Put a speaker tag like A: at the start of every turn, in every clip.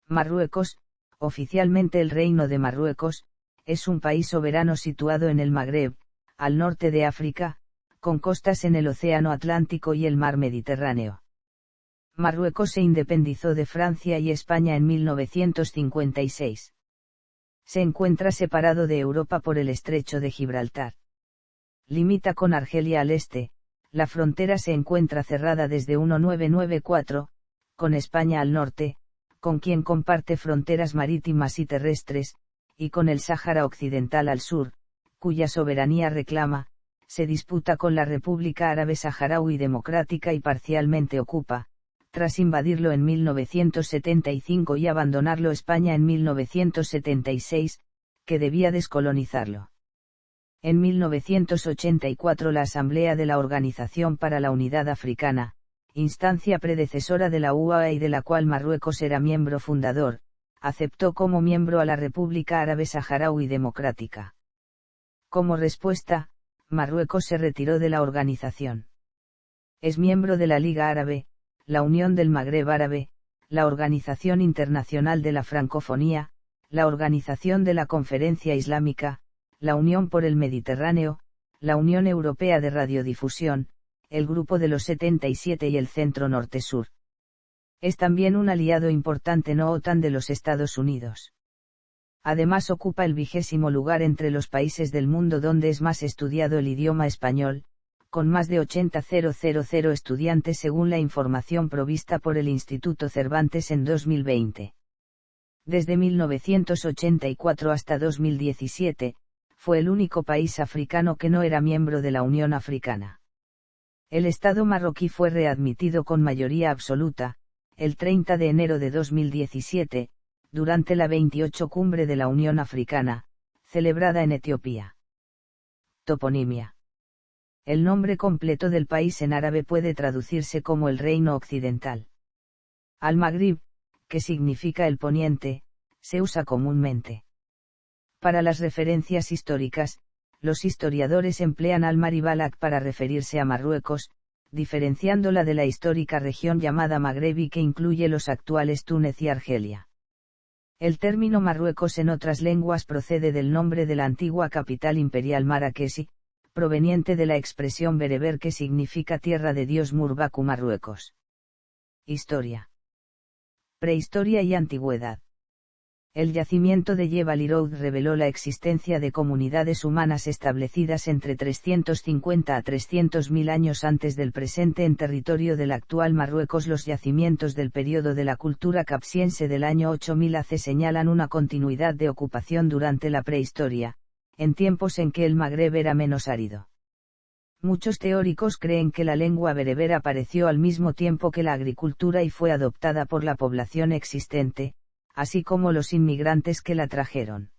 A: Marruecos, oficialmente el Reino de Marruecos, es un país soberano situado en el Magreb, al norte de África, con costas en el Océano Atlántico y el Mar Mediterráneo. Marruecos se independizó de Francia y España en 1956. Se encuentra separado de Europa por el estrecho de Gibraltar. Limita con Argelia al este, la frontera se encuentra cerrada desde 1994, con España al norte, con quien comparte fronteras marítimas y terrestres, y con el Sáhara Occidental al sur, cuya soberanía reclama, se disputa con la República Árabe Saharaui Democrática y parcialmente ocupa, tras invadirlo en 1975 y abandonarlo España en 1976, que debía descolonizarlo. En 1984 la Asamblea de la Organización para la Unidad Africana, instancia predecesora de la UAE y de la cual Marruecos era miembro fundador, aceptó como miembro a la República Árabe Saharaui Democrática. Como respuesta, Marruecos se retiró de la organización. Es miembro de la Liga Árabe, la Unión del Magreb Árabe, la Organización Internacional de la Francofonía, la Organización de la Conferencia Islámica, la Unión por el Mediterráneo, la Unión Europea de Radiodifusión, el Grupo de los 77 y el Centro Norte-Sur. Es también un aliado importante no OTAN de los Estados Unidos. Además ocupa el 20º lugar entre los países del mundo donde es más estudiado el idioma español, con más de 80.000 estudiantes según la información provista por el Instituto Cervantes en 2020. Desde 1984 hasta 2017, fue el único país africano que no era miembro de la Unión Africana. El Estado marroquí fue readmitido con mayoría absoluta, el 30 de enero de 2017, durante la 28 Cumbre de la Unión Africana, celebrada en Etiopía. Toponimia. El nombre completo del país en árabe puede traducirse como el Reino Occidental. Al-Maghrib, que significa el poniente, se usa comúnmente. Para las referencias históricas, los historiadores emplean al-Maribalak para referirse a Marruecos, diferenciándola de la histórica región llamada Magrebi que incluye los actuales Túnez y Argelia. El término Marruecos en otras lenguas procede del nombre de la antigua capital imperial Marrakech, proveniente de la expresión bereber que significa tierra de Dios Murbaku Marruecos. Historia. Prehistoria y antigüedad. El yacimiento de Jebel Irhoud reveló la existencia de comunidades humanas establecidas entre 350 a 300.000 años antes del presente en territorio del actual Marruecos. Los yacimientos del período de la cultura capsiense del año 8000 AC señalan una continuidad de ocupación durante la prehistoria, en tiempos en que el Magreb era menos árido. Muchos teóricos creen que la lengua bereber apareció al mismo tiempo que la agricultura y fue adoptada por la población existente, así como los inmigrantes que la trajeron.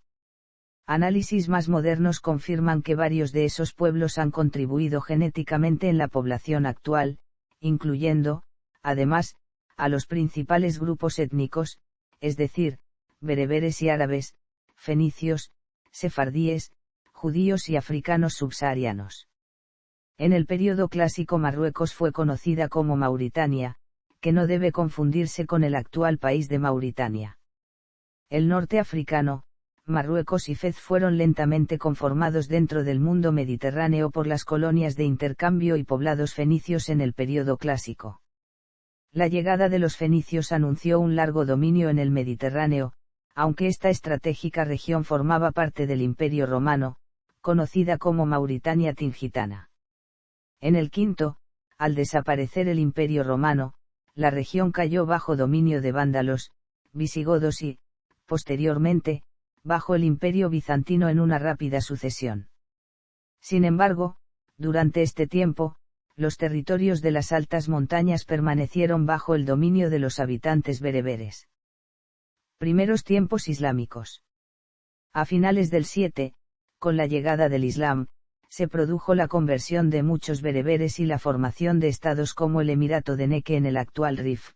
A: Análisis más modernos confirman que varios de esos pueblos han contribuido genéticamente en la población actual, incluyendo, además, a los principales grupos étnicos, es decir, bereberes y árabes, fenicios, sefardíes, judíos y africanos subsaharianos. En el período clásico Marruecos fue conocida como Mauritania, que no debe confundirse con el actual país de Mauritania. El norte africano, Marruecos y Fez fueron lentamente conformados dentro del mundo mediterráneo por las colonias de intercambio y poblados fenicios en el período clásico. La llegada de los fenicios anunció un largo dominio en el Mediterráneo, aunque esta estratégica región formaba parte del Imperio Romano, conocida como Mauritania Tingitana. En el V, al desaparecer el Imperio Romano, la región cayó bajo dominio de vándalos, visigodos y, posteriormente, bajo el Imperio Bizantino en una rápida sucesión. Sin embargo, durante este tiempo, los territorios de las altas montañas permanecieron bajo el dominio de los habitantes bereberes. Primeros tiempos islámicos. A finales del 7, con la llegada del Islam, se produjo la conversión de muchos bereberes y la formación de estados como el Emirato de Neque en el actual Rif.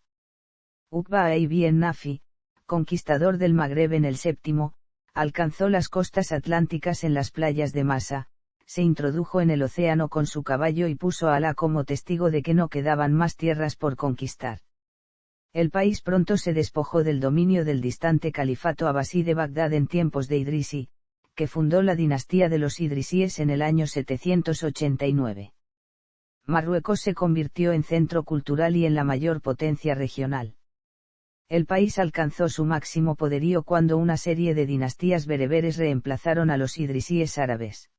A: Uqba ibn Nafi, conquistador del Magreb en el VII, alcanzó las costas atlánticas en las playas de Masa, se introdujo en el océano con su caballo y puso a Alá como testigo de que no quedaban más tierras por conquistar. El país pronto se despojó del dominio del distante califato abasí de Bagdad en tiempos de Idrisi, que fundó la dinastía de los idrisíes en el año 789. Marruecos se convirtió en centro cultural y en la mayor potencia regional. El país alcanzó su máximo poderío cuando una serie de dinastías bereberes reemplazaron a los idrisíes árabes.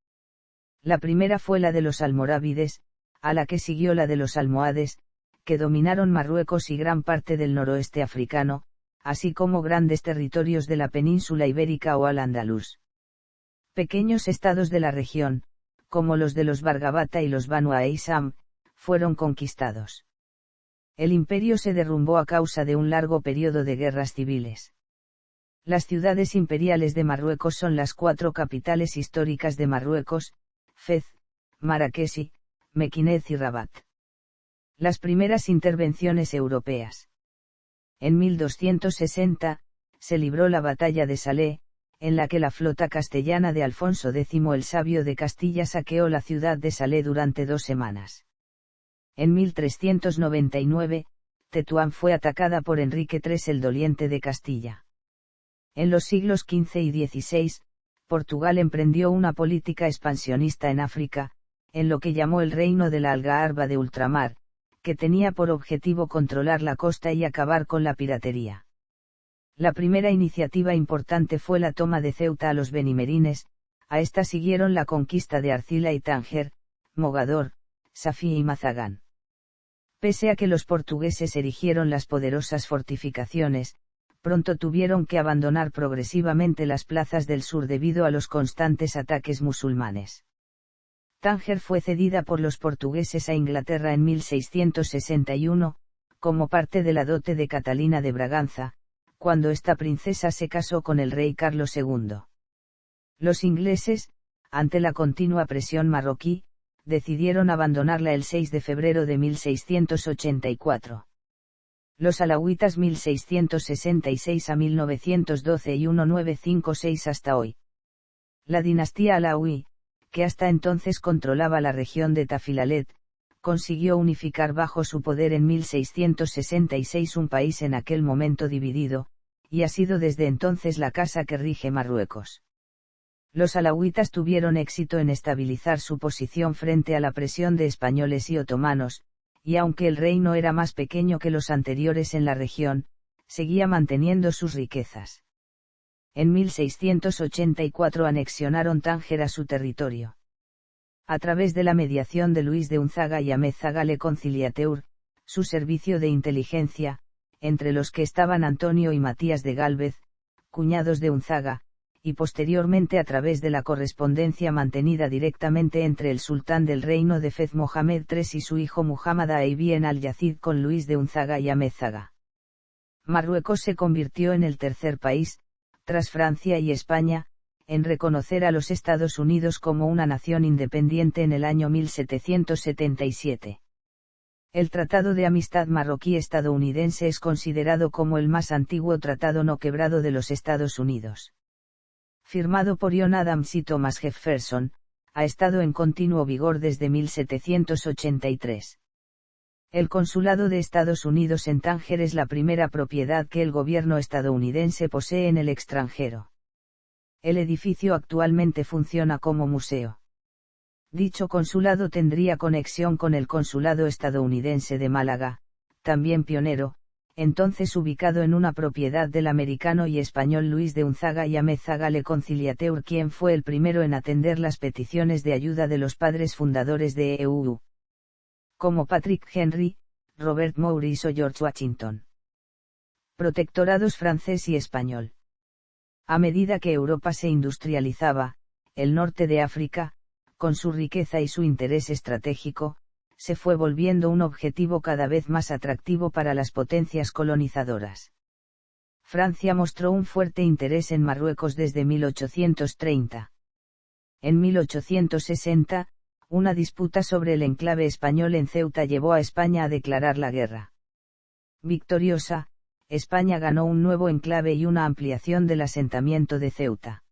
A: La primera fue la de los almorávides, a la que siguió la de los almohades, que dominaron Marruecos y gran parte del noroeste africano, así como grandes territorios de la península ibérica o al-Andalus. Pequeños estados de la región, como los de los Bargabata y los Banu Aysam, fueron conquistados. El imperio se derrumbó a causa de un largo periodo de guerras civiles. Las ciudades imperiales de Marruecos son las 4 capitales históricas de Marruecos: Fez, Marrakech, Mequinez y Rabat. Las primeras intervenciones europeas. En 1260, se libró la batalla de Salé, en la que la flota castellana de Alfonso X el Sabio de Castilla saqueó la ciudad de Salé durante 2 semanas. En 1399, Tetuán fue atacada por Enrique III el Doliente de Castilla. En los siglos XV y XVI, Portugal emprendió una política expansionista en África, en lo que llamó el Reino de la Algaraba de Ultramar, que tenía por objetivo controlar la costa y acabar con la piratería. La primera iniciativa importante fue la toma de Ceuta a los benimerines, a esta siguieron la conquista de Arcila y Tánger, Mogador, Safí y Mazagán. Pese a que los portugueses erigieron las poderosas fortificaciones, pronto tuvieron que abandonar progresivamente las plazas del sur debido a los constantes ataques musulmanes. Tánger fue cedida por los portugueses a Inglaterra en 1661, como parte de la dote de Catalina de Braganza, cuando esta princesa se casó con el rey Carlos II. Los ingleses, ante la continua presión marroquí, decidieron abandonarla el 6 de febrero de 1684. Los alauitas 1666 a 1912 y 1956 hasta hoy. La dinastía alauí, que hasta entonces controlaba la región de Tafilalet, consiguió unificar bajo su poder en 1666 un país en aquel momento dividido, y ha sido desde entonces la casa que rige Marruecos. Los alauitas tuvieron éxito en estabilizar su posición frente a la presión de españoles y otomanos, y aunque el reino era más pequeño que los anteriores en la región, seguía manteniendo sus riquezas. En 1684 anexionaron Tánger a su territorio. A través de la mediación de Luis de Unzaga y Ahmed Zagale Conciliateur, su servicio de inteligencia, entre los que estaban Antonio y Matías de Gálvez, cuñados de Unzaga, y posteriormente a través de la correspondencia mantenida directamente entre el sultán del reino de Fez Mohamed III y su hijo Muhammad Ibn al-Yazid con Luis de Unzaga y Ahmed Zaga. Marruecos se convirtió en el tercer país, tras Francia y España, en reconocer a los Estados Unidos como una nación independiente en el año 1777. El Tratado de Amistad Marroquí-Estadounidense es considerado como el más antiguo tratado no quebrado de los Estados Unidos. Firmado por John Adams y Thomas Jefferson, ha estado en continuo vigor desde 1783. El Consulado de Estados Unidos en Tánger es la primera propiedad que el gobierno estadounidense posee en el extranjero. El edificio actualmente funciona como museo. Dicho consulado tendría conexión con el Consulado estadounidense de Málaga, también pionero, entonces ubicado en una propiedad del americano y español Luis de Unzaga y Ahmed Zagale Conciliateur, quien fue el primero en atender las peticiones de ayuda de los padres fundadores de EU, como Patrick Henry, Robert Maurice o George Washington. Protectorados francés y español. A medida que Europa se industrializaba, el norte de África, con su riqueza y su interés estratégico, se fue volviendo un objetivo cada vez más atractivo para las potencias colonizadoras. Francia mostró un fuerte interés en Marruecos desde 1830. En 1860, una disputa sobre el enclave español en Ceuta llevó a España a declarar la guerra. Victoriosa, España ganó un nuevo enclave y una ampliación del asentamiento de Ceuta.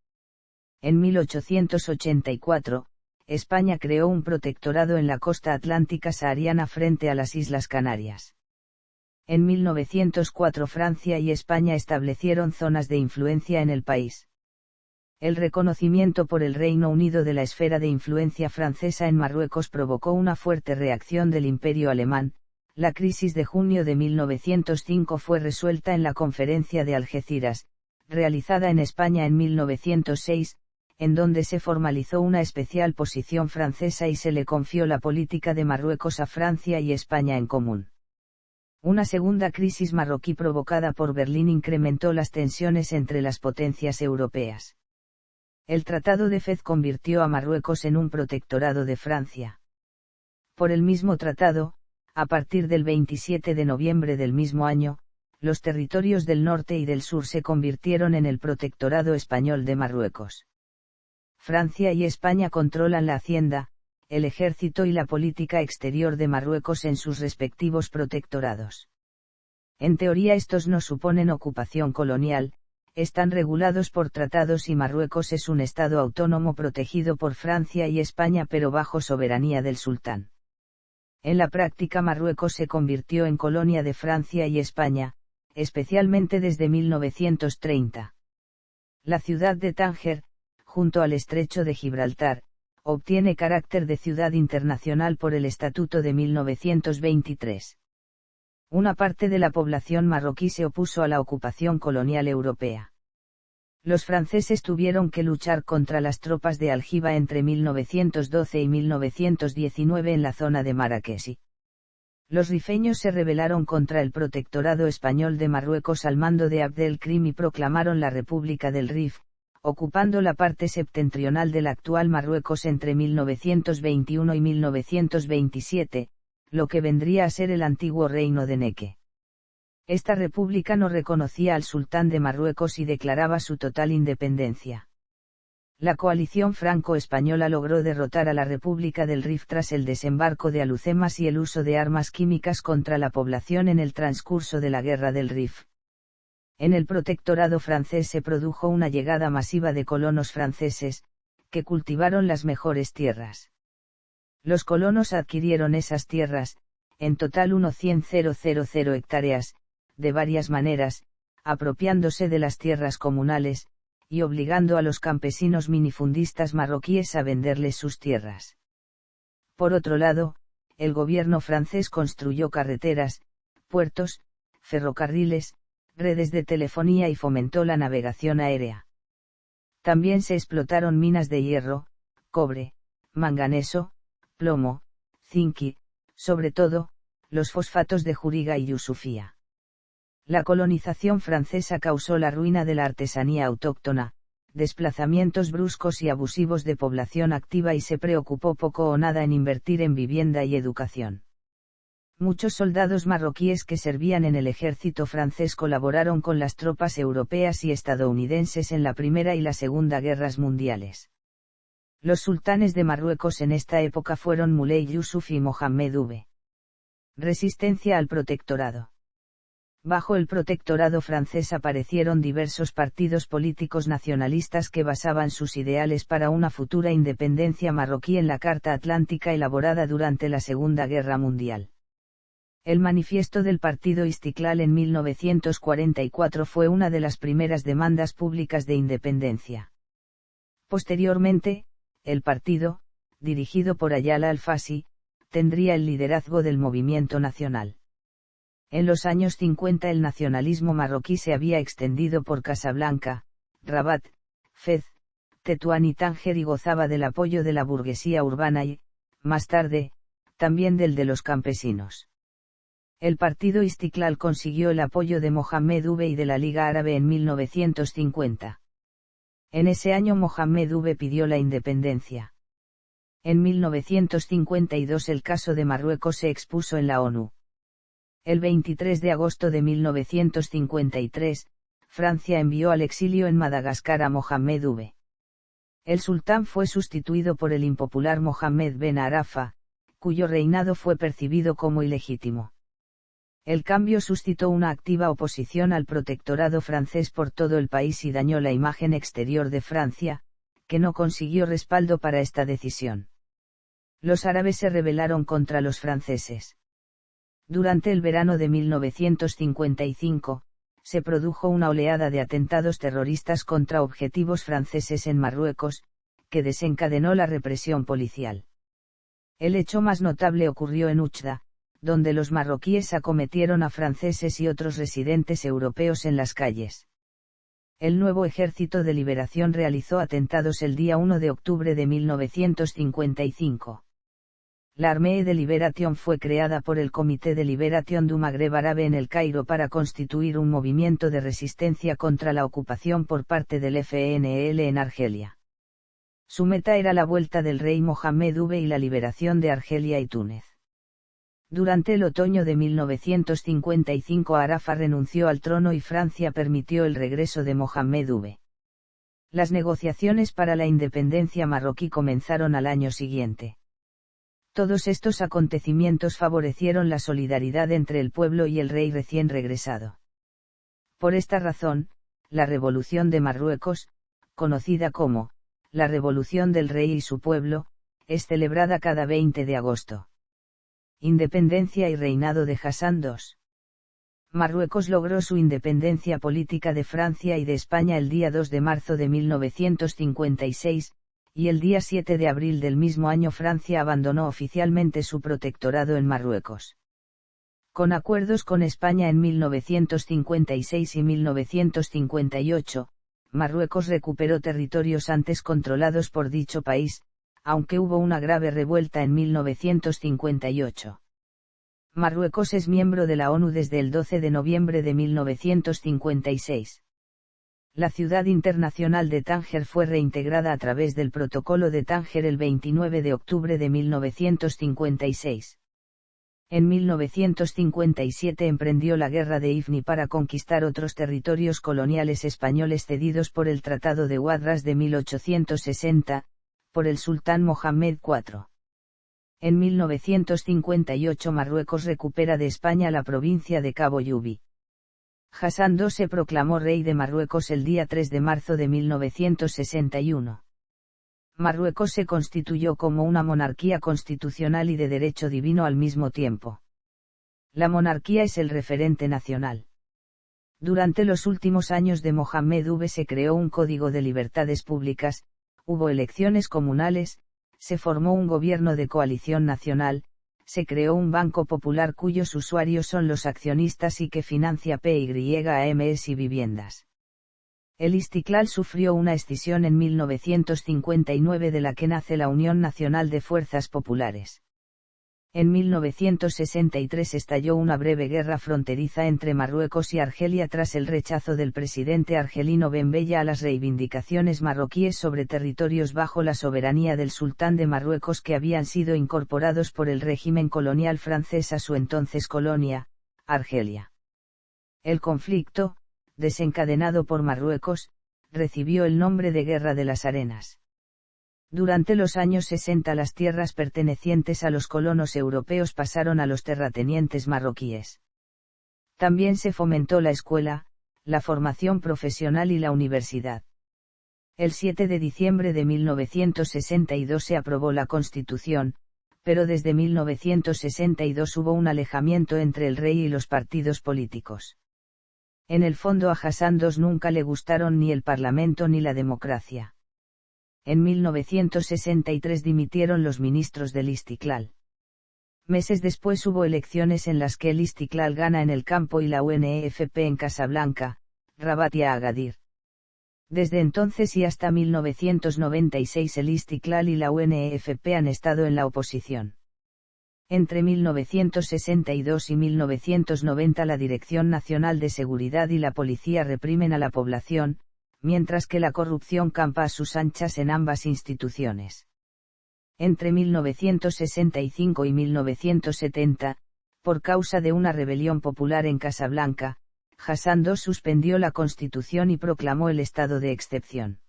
A: En 1884, España creó un protectorado en la costa atlántica sahariana frente a las Islas Canarias. En 1904 Francia y España establecieron zonas de influencia en el país. El reconocimiento por el Reino Unido de la esfera de influencia francesa en Marruecos provocó una fuerte reacción del Imperio alemán. La crisis de junio de 1905 fue resuelta en la Conferencia de Algeciras, realizada en España en 1906, en donde se formalizó una especial posición francesa y se le confió la política de Marruecos a Francia y España en común. Una segunda crisis marroquí provocada por Berlín incrementó las tensiones entre las potencias europeas. El Tratado de Fez convirtió a Marruecos en un protectorado de Francia. Por el mismo tratado, a partir del 27 de noviembre del mismo año, los territorios del norte y del sur se convirtieron en el protectorado español de Marruecos. Francia y España controlan la hacienda, el ejército y la política exterior de Marruecos en sus respectivos protectorados. En teoría estos no suponen ocupación colonial, están regulados por tratados y Marruecos es un estado autónomo protegido por Francia y España pero bajo soberanía del sultán. En la práctica Marruecos se convirtió en colonia de Francia y España, especialmente desde 1930. La ciudad de Tánger, junto al estrecho de Gibraltar, obtiene carácter de ciudad internacional por el Estatuto de 1923. Una parte de la población marroquí se opuso a la ocupación colonial europea. Los franceses tuvieron que luchar contra las tropas de Algiba entre 1912 y 1919 en la zona de Marrakech. Los rifeños se rebelaron contra el protectorado español de Marruecos al mando de Abdelkrim y proclamaron la República del Rif, ocupando la parte septentrional del actual Marruecos entre 1921 y 1927, lo que vendría a ser el antiguo reino de Neque. Esta república no reconocía al sultán de Marruecos y declaraba su total independencia. La coalición franco-española logró derrotar a la República del Rif tras el desembarco de alucemas y el uso de armas químicas contra la población en el transcurso de la Guerra del Rif. En el protectorado francés se produjo una llegada masiva de colonos franceses, que cultivaron las mejores tierras. Los colonos adquirieron esas tierras, en total unos 100.000 hectáreas, de varias maneras, apropiándose de las tierras comunales, y obligando a los campesinos minifundistas marroquíes a venderles sus tierras. Por otro lado, el gobierno francés construyó carreteras, puertos, ferrocarriles, redes de telefonía y fomentó la navegación aérea. También se explotaron minas de hierro, cobre, manganeso, plomo, zinc y, sobre todo, los fosfatos de Juriga y Yusufía. La colonización francesa causó la ruina de la artesanía autóctona, desplazamientos bruscos y abusivos de población activa y se preocupó poco o nada en invertir en vivienda y educación. Muchos soldados marroquíes que servían en el ejército francés colaboraron con las tropas europeas y estadounidenses en la Primera y la Segunda Guerras Mundiales. Los sultanes de Marruecos en esta época fueron Moulay Yusuf y Mohammed V. Resistencia al protectorado. Bajo el protectorado francés aparecieron diversos partidos políticos nacionalistas que basaban sus ideales para una futura independencia marroquí en la Carta Atlántica elaborada durante la Segunda Guerra Mundial. El manifiesto del Partido Istiklal en 1944 fue una de las primeras demandas públicas de independencia. Posteriormente, el partido, dirigido por Ayala al-Fassi, tendría el liderazgo del movimiento nacional. En los años 50 el nacionalismo marroquí se había extendido por Casablanca, Rabat, Fez, Tetuán y Tánger y gozaba del apoyo de la burguesía urbana y, más tarde, también del de los campesinos. El partido Istiklal consiguió el apoyo de Mohammed V y de la Liga Árabe en 1950. En ese año Mohammed V pidió la independencia. En 1952 el caso de Marruecos se expuso en la ONU. El 23 de agosto de 1953, Francia envió al exilio en Madagascar a Mohammed V. El sultán fue sustituido por el impopular Mohammed Ben Arafa, cuyo reinado fue percibido como ilegítimo. El cambio suscitó una activa oposición al protectorado francés por todo el país y dañó la imagen exterior de Francia, que no consiguió respaldo para esta decisión. Los árabes se rebelaron contra los franceses. Durante el verano de 1955, se produjo una oleada de atentados terroristas contra objetivos franceses en Marruecos, que desencadenó la represión policial. El hecho más notable ocurrió en Oujda, donde los marroquíes acometieron a franceses y otros residentes europeos en las calles. El nuevo Ejército de Liberación realizó atentados el día 1 de octubre de 1955. La Armée de Libération fue creada por el Comité de Libération du Magreb Árabe en el Cairo para constituir un movimiento de resistencia contra la ocupación por parte del FNL en Argelia. Su meta era la vuelta del rey Mohamed V y la liberación de Argelia y Túnez. Durante el otoño de 1955 Arafat renunció al trono y Francia permitió el regreso de Mohamed V. Las negociaciones para la independencia marroquí comenzaron al año siguiente. Todos estos acontecimientos favorecieron la solidaridad entre el pueblo y el rey recién regresado. Por esta razón, la Revolución de Marruecos, conocida como la Revolución del Rey y su pueblo, es celebrada cada 20 de agosto. Independencia y reinado de Hassan II. Marruecos logró su independencia política de Francia y de España el día 2 de marzo de 1956, y el día 7 de abril del mismo año Francia abandonó oficialmente su protectorado en Marruecos. Con acuerdos con España en 1956 y 1958, Marruecos recuperó territorios antes controlados por dicho país, aunque hubo una grave revuelta en 1958. Marruecos es miembro de la ONU desde el 12 de noviembre de 1956. La ciudad internacional de Tánger fue reintegrada a través del Protocolo de Tánger el 29 de octubre de 1956. En 1957 emprendió la Guerra de Ifni para conquistar otros territorios coloniales españoles cedidos por el Tratado de Guadras de 1860, por el sultán Mohamed IV. En 1958 Marruecos recupera de España la provincia de Cabo Yubi. Hassan II se proclamó rey de Marruecos el día 3 de marzo de 1961. Marruecos se constituyó como una monarquía constitucional y de derecho divino al mismo tiempo. La monarquía es el referente nacional. Durante los últimos años de Mohamed V se creó un código de libertades públicas, hubo elecciones comunales, se formó un gobierno de coalición nacional, se creó un banco popular cuyos usuarios son los accionistas y que financia PYAMS y viviendas. El Istiklal sufrió una escisión en 1959 de la que nace la Unión Nacional de Fuerzas Populares. En 1963 estalló una breve guerra fronteriza entre Marruecos y Argelia tras el rechazo del presidente argelino Ben Bella a las reivindicaciones marroquíes sobre territorios bajo la soberanía del sultán de Marruecos que habían sido incorporados por el régimen colonial francés a su entonces colonia, Argelia. El conflicto, desencadenado por Marruecos, recibió el nombre de Guerra de las Arenas. Durante los años 60 las tierras pertenecientes a los colonos europeos pasaron a los terratenientes marroquíes. También se fomentó la escuela, la formación profesional y la universidad. El 7 de diciembre de 1962 se aprobó la Constitución, pero desde 1962 hubo un alejamiento entre el rey y los partidos políticos. En el fondo a Hassan II nunca le gustaron ni el Parlamento ni la democracia. En 1963 dimitieron los ministros del Istiklal. Meses después hubo elecciones en las que el Istiklal gana en el campo y la UNEFP en Casablanca, Rabat y Agadir. Desde entonces y hasta 1996 el Istiklal y la UNEFP han estado en la oposición. Entre 1962 y 1990 la Dirección Nacional de Seguridad y la Policía reprimen a la población, mientras que la corrupción campa a sus anchas en ambas instituciones. Entre 1965 y 1970, por causa de una rebelión popular en Casablanca, Hassan II suspendió la Constitución y proclamó el estado de excepción.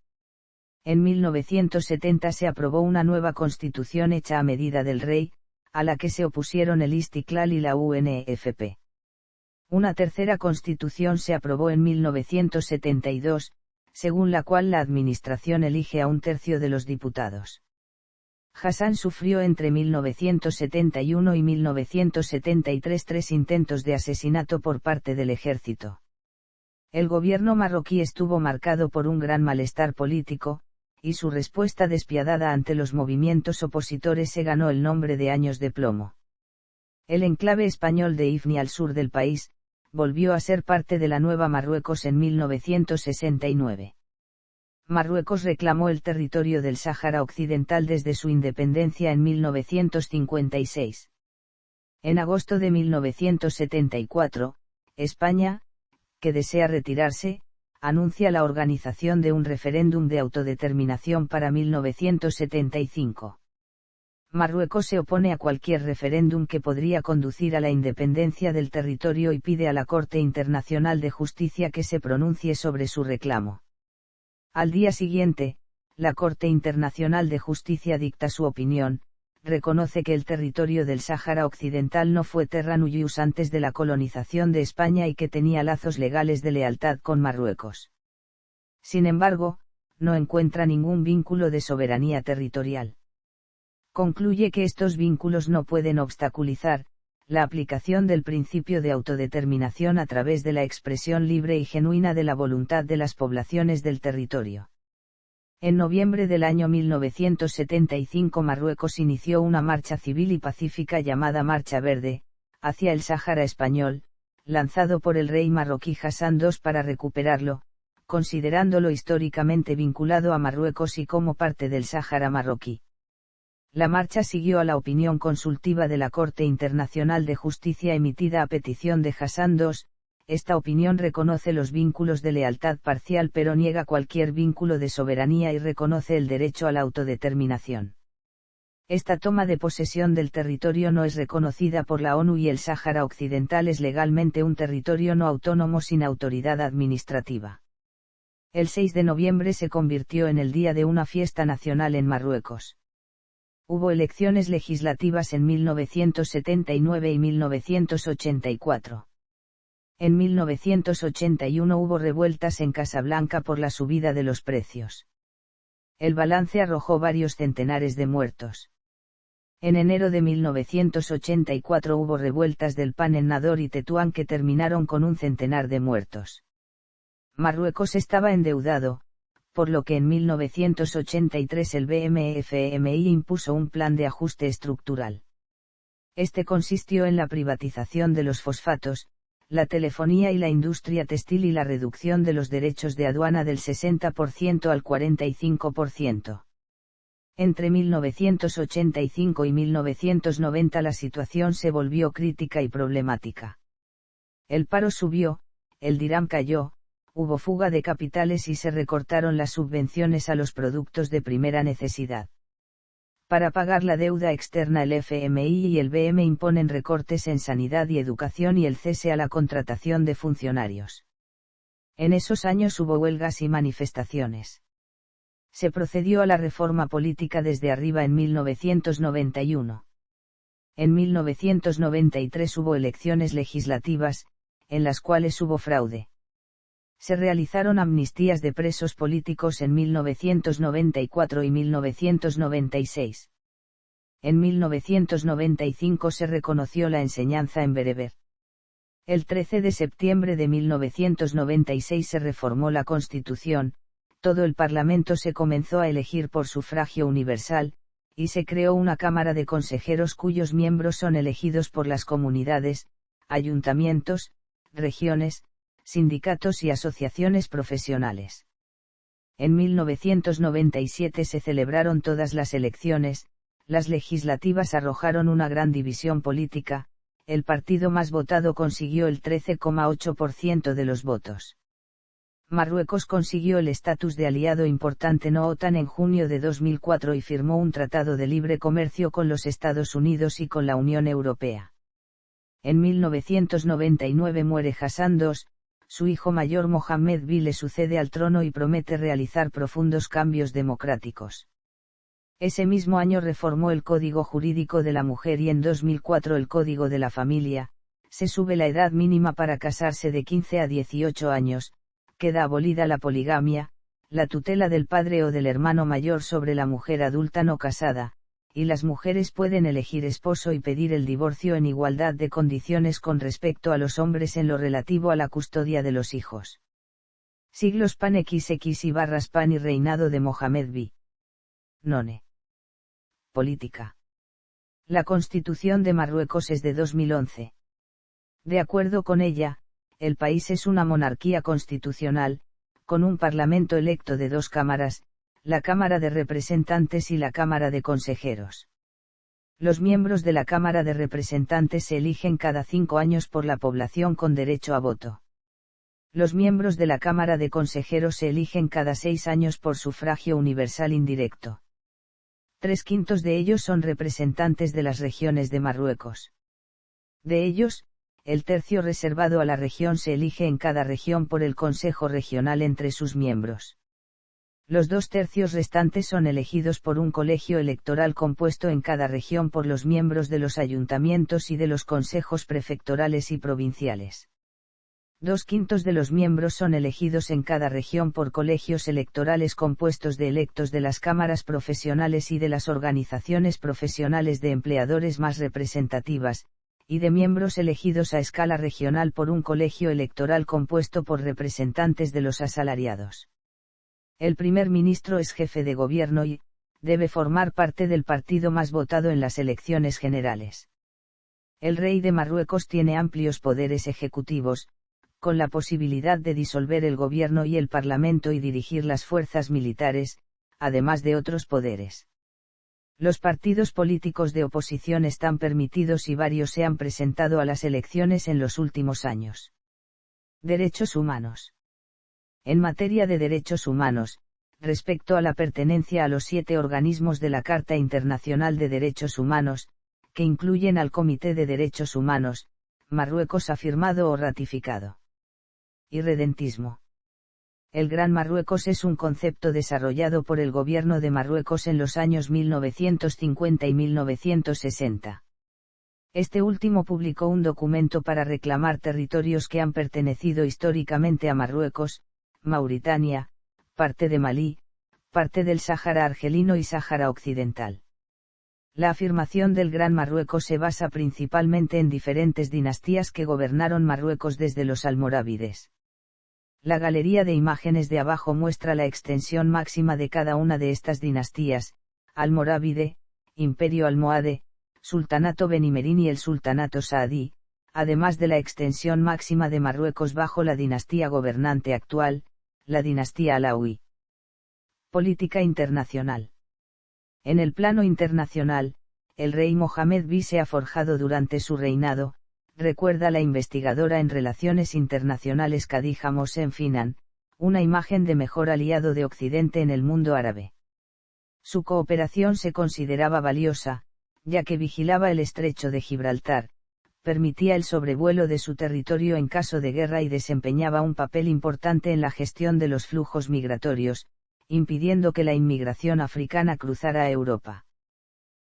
A: En 1970 se aprobó una nueva Constitución hecha a medida del rey, a la que se opusieron el Istiklal y la UNEFP. Una tercera Constitución se aprobó en 1972, según la cual la administración elige a un tercio de los diputados. Hassan sufrió entre 1971 y 1973 3 intentos de asesinato por parte del ejército. El gobierno marroquí estuvo marcado por un gran malestar político, y su respuesta despiadada ante los movimientos opositores se ganó el nombre de Años de Plomo. El enclave español de Ifni al sur del país, volvió a ser parte de la Nueva Marruecos en 1969. Marruecos reclamó el territorio del Sáhara Occidental desde su independencia en 1956. En agosto de 1974, España, que desea retirarse, anuncia la organización de un referéndum de autodeterminación para 1975. Marruecos se opone a cualquier referéndum que podría conducir a la independencia del territorio y pide a la Corte Internacional de Justicia que se pronuncie sobre su reclamo. Al día siguiente, la Corte Internacional de Justicia dicta su opinión, reconoce que el territorio del Sáhara Occidental no fue terra nullius antes de la colonización de España y que tenía lazos legales de lealtad con Marruecos. Sin embargo, no encuentra ningún vínculo de soberanía territorial. Concluye que estos vínculos no pueden obstaculizar la aplicación del principio de autodeterminación a través de la expresión libre y genuina de la voluntad de las poblaciones del territorio. En noviembre del año 1975 Marruecos inició una marcha civil y pacífica llamada Marcha Verde, hacia el Sáhara español, lanzado por el rey marroquí Hassan II para recuperarlo, considerándolo históricamente vinculado a Marruecos y como parte del Sáhara marroquí. La marcha siguió a la opinión consultiva de la Corte Internacional de Justicia emitida a petición de Hassan II. Esta opinión reconoce los vínculos de lealtad parcial pero niega cualquier vínculo de soberanía y reconoce el derecho a la autodeterminación. Esta toma de posesión del territorio no es reconocida por la ONU y el Sáhara Occidental es legalmente un territorio no autónomo sin autoridad administrativa. El 6 de noviembre se convirtió en el día de una fiesta nacional en Marruecos. Hubo elecciones legislativas en 1979 y 1984. En 1981 hubo revueltas en Casablanca por la subida de los precios. El balance arrojó varios centenares de muertos. En enero de 1984 hubo revueltas del PAN en Nador y Tetuán que terminaron con un centenar de muertos. Marruecos estaba endeudado, por lo que en 1983 el BME-FMI impuso un plan de ajuste estructural. Este consistió en la privatización de los fosfatos, la telefonía y la industria textil y la reducción de los derechos de aduana del 60% al 45%. Entre 1985 y 1990 la situación se volvió crítica y problemática. El paro subió, el dirham cayó, hubo fuga de capitales y se recortaron las subvenciones a los productos de primera necesidad. Para pagar la deuda externa el FMI y el BM imponen recortes en sanidad y educación y el cese a la contratación de funcionarios. En esos años hubo huelgas y manifestaciones. Se procedió a la reforma política desde arriba en 1991. En 1993 hubo elecciones legislativas, en las cuales hubo fraude. Se realizaron amnistías de presos políticos en 1994 y 1996. En 1995 se reconoció la enseñanza en bereber. El 13 de septiembre de 1996 se reformó la Constitución, todo el Parlamento se comenzó a elegir por sufragio universal, y se creó una Cámara de Consejeros cuyos miembros son elegidos por las comunidades, ayuntamientos, regiones, sindicatos y asociaciones profesionales. En 1997 se celebraron todas las elecciones, las legislativas arrojaron una gran división política, el partido más votado consiguió el 13,8% de los votos. Marruecos consiguió el estatus de aliado importante no OTAN en junio de 2004 y firmó un tratado de libre comercio con los Estados Unidos y con la Unión Europea. En 1999 muere Hassan II, su hijo mayor Mohammed V le sucede al trono y promete realizar profundos cambios democráticos. Ese mismo año reformó el Código Jurídico de la Mujer y en 2004 el Código de la Familia, se sube la edad mínima para casarse de 15 a 18 años, queda abolida la poligamia, la tutela del padre o del hermano mayor sobre la mujer adulta no casada, y las mujeres pueden elegir esposo y pedir el divorcio en igualdad de condiciones con respecto a los hombres en lo relativo a la custodia de los hijos. Siglos pan XX y barras pan y reinado de Mohamed V. None. Política. La Constitución de Marruecos es de 2011. De acuerdo con ella, el país es una monarquía constitucional, con un parlamento electo de 2 cámaras, la Cámara de Representantes y la Cámara de Consejeros. Los miembros de la Cámara de Representantes se eligen cada 5 años por la población con derecho a voto. Los miembros de la Cámara de Consejeros se eligen cada 6 años por sufragio universal indirecto. 3/5 de ellos son representantes de las regiones de Marruecos. De ellos, el tercio reservado a la región se elige en cada región por el Consejo Regional entre sus miembros. Los 2/3 restantes son elegidos por un colegio electoral compuesto en cada región por los miembros de los ayuntamientos y de los consejos prefectorales y provinciales. 2/5 de los miembros son elegidos en cada región por colegios electorales compuestos de electos de las cámaras profesionales y de las organizaciones profesionales de empleadores más representativas, y de miembros elegidos a escala regional por un colegio electoral compuesto por representantes de los asalariados. El primer ministro es jefe de gobierno y debe formar parte del partido más votado en las elecciones generales. El rey de Marruecos tiene amplios poderes ejecutivos, con la posibilidad de disolver el gobierno y el parlamento y dirigir las fuerzas militares, además de otros poderes. Los partidos políticos de oposición están permitidos y varios se han presentado a las elecciones en los últimos años. Derechos humanos. En materia de derechos humanos, respecto a la pertenencia a los 7 organismos de la Carta Internacional de Derechos Humanos, que incluyen al Comité de Derechos Humanos, Marruecos ha firmado o ratificado. Irredentismo. El Gran Marruecos es un concepto desarrollado por el gobierno de Marruecos en los años 1950 y 1960. Este último publicó un documento para reclamar territorios que han pertenecido históricamente a Marruecos, Mauritania, parte de Malí, parte del Sáhara Argelino y Sáhara Occidental. La afirmación del Gran Marruecos se basa principalmente en diferentes dinastías que gobernaron Marruecos desde los almorávides. La galería de imágenes de abajo muestra la extensión máxima de cada una de estas dinastías: Almorávide, Imperio Almohade, Sultanato Benimerín y el Sultanato Saadí, además de la extensión máxima de Marruecos bajo la dinastía gobernante actual, la dinastía Alawi. Política internacional. En el plano internacional, el rey Mohamed V se ha forjado durante su reinado, recuerda la investigadora en relaciones internacionales Khadija Mohsen Finan, una imagen de mejor aliado de Occidente en el mundo árabe. Su cooperación se consideraba valiosa, ya que vigilaba el estrecho de Gibraltar, permitía el sobrevuelo de su territorio en caso de guerra y desempeñaba un papel importante en la gestión de los flujos migratorios, impidiendo que la inmigración africana cruzara a Europa.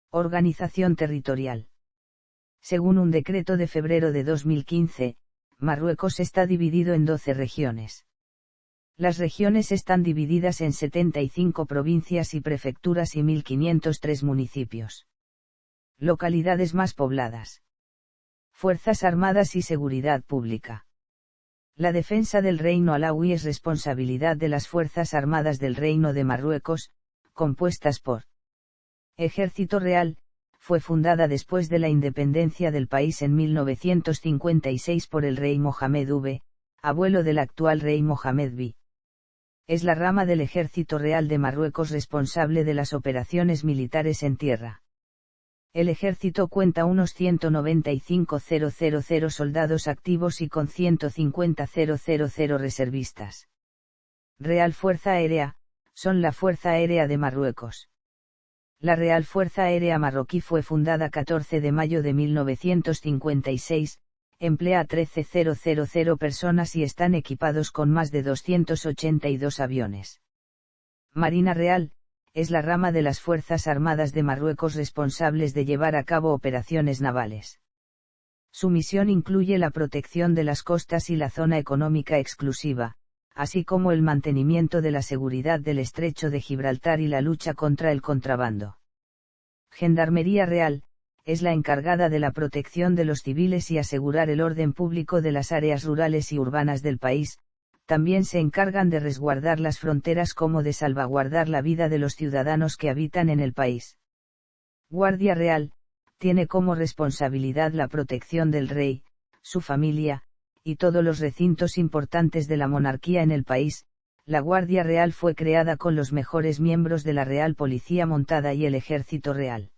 A: Organización territorial. Según un decreto de febrero de 2015, Marruecos está dividido en 12 regiones. Las regiones están divididas en 75 provincias y prefecturas y 1.503 municipios. Localidades más pobladas. Fuerzas Armadas y Seguridad Pública. La defensa del Reino Alawi es responsabilidad de las Fuerzas Armadas del Reino de Marruecos, compuestas por Ejército Real. Fue fundada después de la independencia del país en 1956 por el rey Mohamed V, abuelo del actual rey Mohamed V. Es la rama del Ejército Real de Marruecos responsable de las operaciones militares en tierra. El ejército cuenta unos 195.000 soldados activos y con 150.000 reservistas. Real Fuerza Aérea, son la Fuerza Aérea de Marruecos. La Real Fuerza Aérea Marroquí fue fundada 14 de mayo de 1956, emplea a 13.000 personas y están equipados con más de 282 aviones. Marina Real, es la rama de las Fuerzas Armadas de Marruecos responsables de llevar a cabo operaciones navales. Su misión incluye la protección de las costas y la zona económica exclusiva, así como el mantenimiento de la seguridad del estrecho de Gibraltar y la lucha contra el contrabando. Gendarmería Real, es la encargada de la protección de los civiles y asegurar el orden público de las áreas rurales y urbanas del país. También se encargan de resguardar las fronteras como de salvaguardar la vida de los ciudadanos que habitan en el país. Guardia Real, tiene como responsabilidad la protección del rey, su familia, y todos los recintos importantes de la monarquía en el país. La Guardia Real fue creada con los mejores miembros de la Real Policía Montada y el Ejército Real.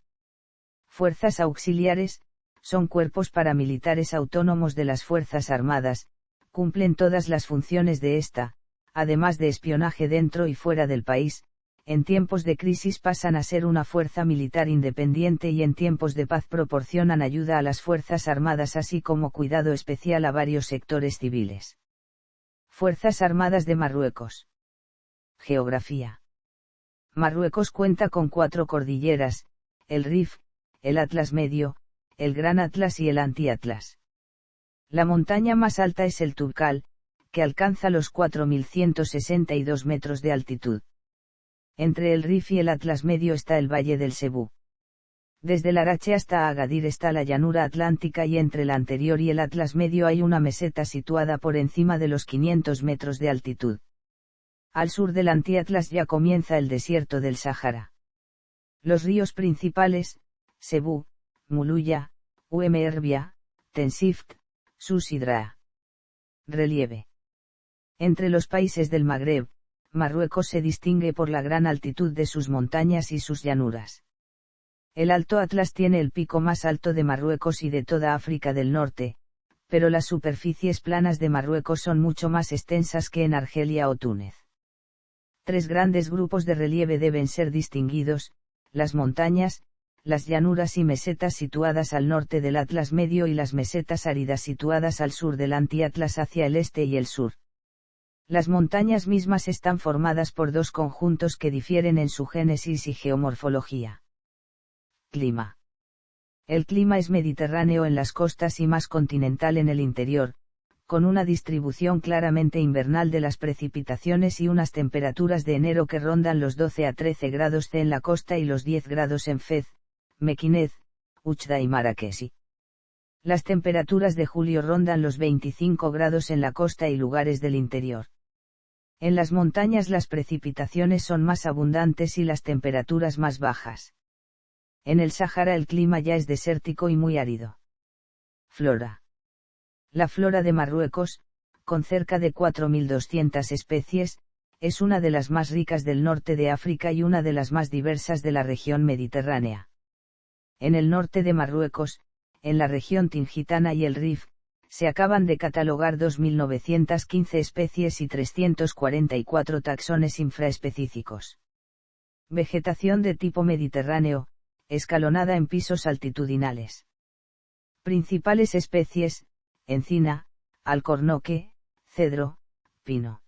A: Fuerzas Auxiliares, son cuerpos paramilitares autónomos de las Fuerzas Armadas, cumplen todas las funciones de esta, además de espionaje dentro y fuera del país. En tiempos de crisis pasan a ser una fuerza militar independiente y en tiempos de paz proporcionan ayuda a las Fuerzas Armadas así como cuidado especial a varios sectores civiles. Fuerzas Armadas de Marruecos. Geografía. Marruecos cuenta con 4 cordilleras, el Rif, el Atlas Medio, el Gran Atlas y el Anti-Atlas. La montaña más alta es el Toubkal, que alcanza los 4.162 metros de altitud. Entre el Rif y el Atlas Medio está el Valle del Sebú. Desde Larache hasta Agadir está la llanura atlántica y entre el anterior y el Atlas Medio hay una meseta situada por encima de los 500 metros de altitud. Al sur del Anti-Atlas ya comienza el desierto del Sáhara. Los ríos principales, Sebú, Muluya, Erbia, Tensift, Sus y Draa. Relieve. Entre los países del Magreb, Marruecos se distingue por la gran altitud de sus montañas y sus llanuras. El Alto Atlas tiene el pico más alto de Marruecos y de toda África del Norte, pero las superficies planas de Marruecos son mucho más extensas que en Argelia o Túnez. 3 grandes grupos de relieve deben ser distinguidos: las montañas, las llanuras y mesetas situadas al norte del Atlas Medio y las mesetas áridas situadas al sur del Anti-Atlas hacia el este y el sur. Las montañas mismas están formadas por 2 conjuntos que difieren en su génesis y geomorfología. Clima. El clima es mediterráneo en las costas y más continental en el interior, con una distribución claramente invernal de las precipitaciones y unas temperaturas de enero que rondan los 12 a 13 grados C en la costa y los 10 grados en Fez, Mequinez, Oujda y Marrakech. Las temperaturas de julio rondan los 25 grados en la costa y lugares del interior. En las montañas las precipitaciones son más abundantes y las temperaturas más bajas. En el Sáhara el clima ya es desértico y muy árido. Flora. La flora de Marruecos, con cerca de 4.200 especies, es una de las más ricas del norte de África y una de las más diversas de la región mediterránea. En el norte de Marruecos, en la región tingitana y el Rif, se acaban de catalogar 2.915 especies y 344 taxones infraespecíficos. Vegetación de tipo mediterráneo, escalonada en pisos altitudinales. Principales especies: encina, alcornoque, cedro, pino.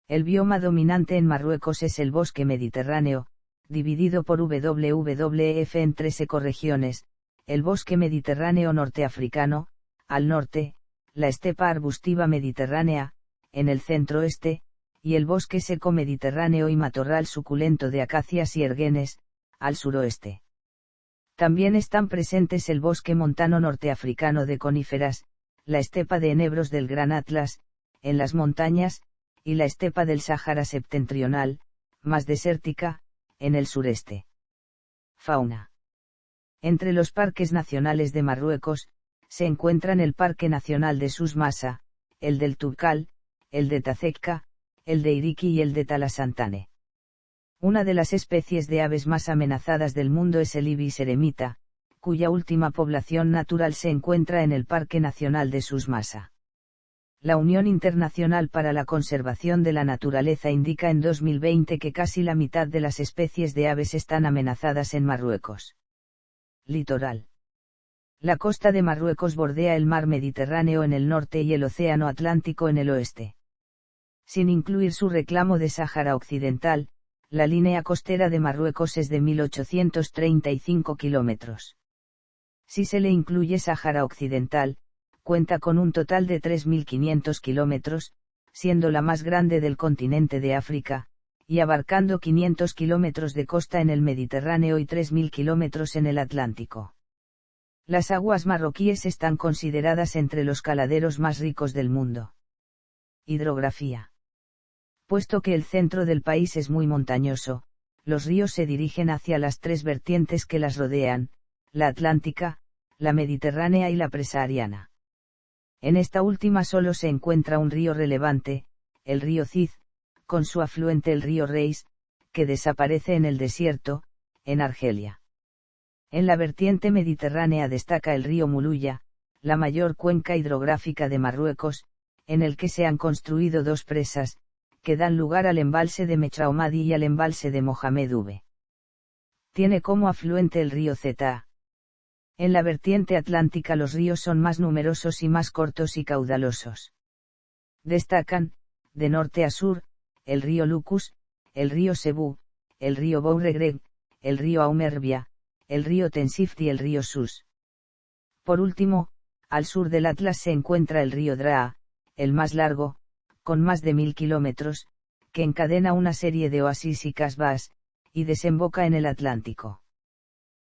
A: El bioma dominante en Marruecos es el bosque mediterráneo, dividido por WWF en 3 ecorregiones: el bosque mediterráneo norteafricano, al norte, la estepa arbustiva mediterránea, en el centro-este, y el bosque seco mediterráneo y matorral suculento de acacias y erguenes, al suroeste. También están presentes el bosque montano norteafricano de coníferas, la estepa de enebros del Gran Atlas, en las montañas, y la estepa del Sáhara septentrional, más desértica, en el sureste. Fauna. Entre los parques nacionales de Marruecos, se encuentran el Parque Nacional de Sus Massa, el del Toubkal, el de Tazekka, el de Iriki y el de Talasantane. Una de las especies de aves más amenazadas del mundo es el ibis eremita, cuya última población natural se encuentra en el Parque Nacional de Sus Massa. La Unión Internacional para la Conservación de la Naturaleza indica en 2020 que casi la mitad de las especies de aves están amenazadas en Marruecos. Litoral. La costa de Marruecos bordea el mar Mediterráneo en el norte y el océano Atlántico en el oeste. Sin incluir su reclamo de Sáhara Occidental, la línea costera de Marruecos es de 1.835 kilómetros. Si se le incluye Sáhara Occidental, cuenta con un total de 3.500 kilómetros, siendo la más grande del continente de África, y abarcando 500 kilómetros de costa en el Mediterráneo y 3.000 kilómetros en el Atlántico. Las aguas marroquíes están consideradas entre los caladeros más ricos del mundo. Hidrografía. Puesto que el centro del país es muy montañoso, los ríos se dirigen hacia las tres vertientes que las rodean, la atlántica, la mediterránea y la presahariana. En esta última solo se encuentra un río relevante, el río Cid, con su afluente el río Reis, que desaparece en el desierto, en Argelia. En la vertiente mediterránea destaca el río Muluya, la mayor cuenca hidrográfica de Marruecos, en el que se han construido dos presas, que dan lugar al embalse de Mechaomadi y al embalse de Mohamed V. Tiene como afluente el río Zeta. En la vertiente atlántica los ríos son más numerosos y más cortos y caudalosos. Destacan, de norte a sur, el río Lucus, el río Sebú, el río Bouregreg, el río Aumerbia, el río Tensift y el río Sus. Por último, al sur del Atlas se encuentra el río Draa, el más largo, con más de 1000 kilómetros, que encadena una serie de oasis y casbahs, y desemboca en el Atlántico.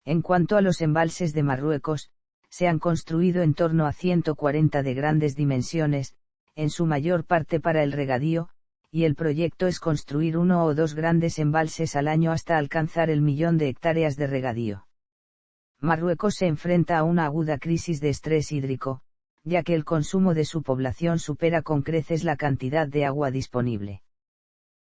A: En cuanto a los embalses de Marruecos, se han construido en torno a 140 de grandes dimensiones, en su mayor parte para el regadío, y el proyecto es construir uno o dos grandes embalses al año hasta alcanzar el 1.000.000 de hectáreas de regadío. Marruecos se enfrenta a una aguda crisis de estrés hídrico, ya que el consumo de su población supera con creces la cantidad de agua disponible.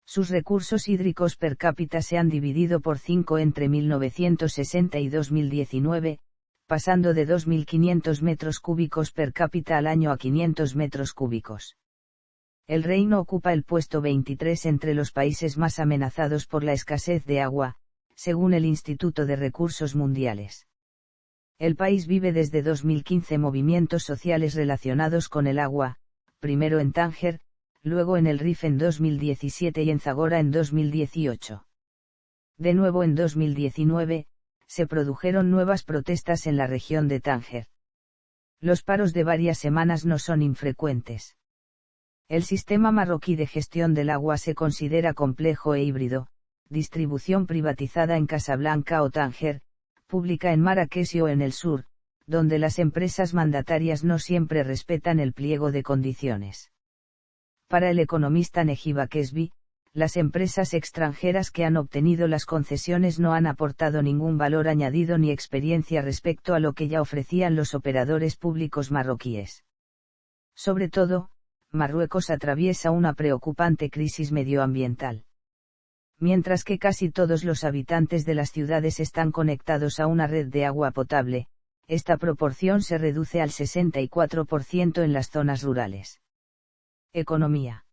A: Sus recursos hídricos per cápita se han dividido por 5 entre 1960 y 2019, pasando de 2.500 metros cúbicos per cápita al año a 500 metros cúbicos. El reino ocupa el puesto 23 entre los países más amenazados por la escasez de agua, según el Instituto de Recursos Mundiales. El país vive desde 2015 movimientos sociales relacionados con el agua, primero en Tánger, luego en el Rif en 2017 y en Zagora en 2018. De nuevo en 2019, se produjeron nuevas protestas en la región de Tánger. Los paros de varias semanas no son infrecuentes. El sistema marroquí de gestión del agua se considera complejo e híbrido, distribución privatizada en Casablanca o Tánger, pública en Marrakech o en el sur, donde las empresas mandatarias no siempre respetan el pliego de condiciones. Para el economista Nejiba Kesbi, las empresas extranjeras que han obtenido las concesiones no han aportado ningún valor añadido ni experiencia respecto a lo que ya ofrecían los operadores públicos marroquíes. Sobre todo, Marruecos atraviesa una preocupante crisis medioambiental. Mientras que casi todos los habitantes de las ciudades están conectados a una red de agua potable, esta proporción se reduce al 64% en las zonas rurales. Economía.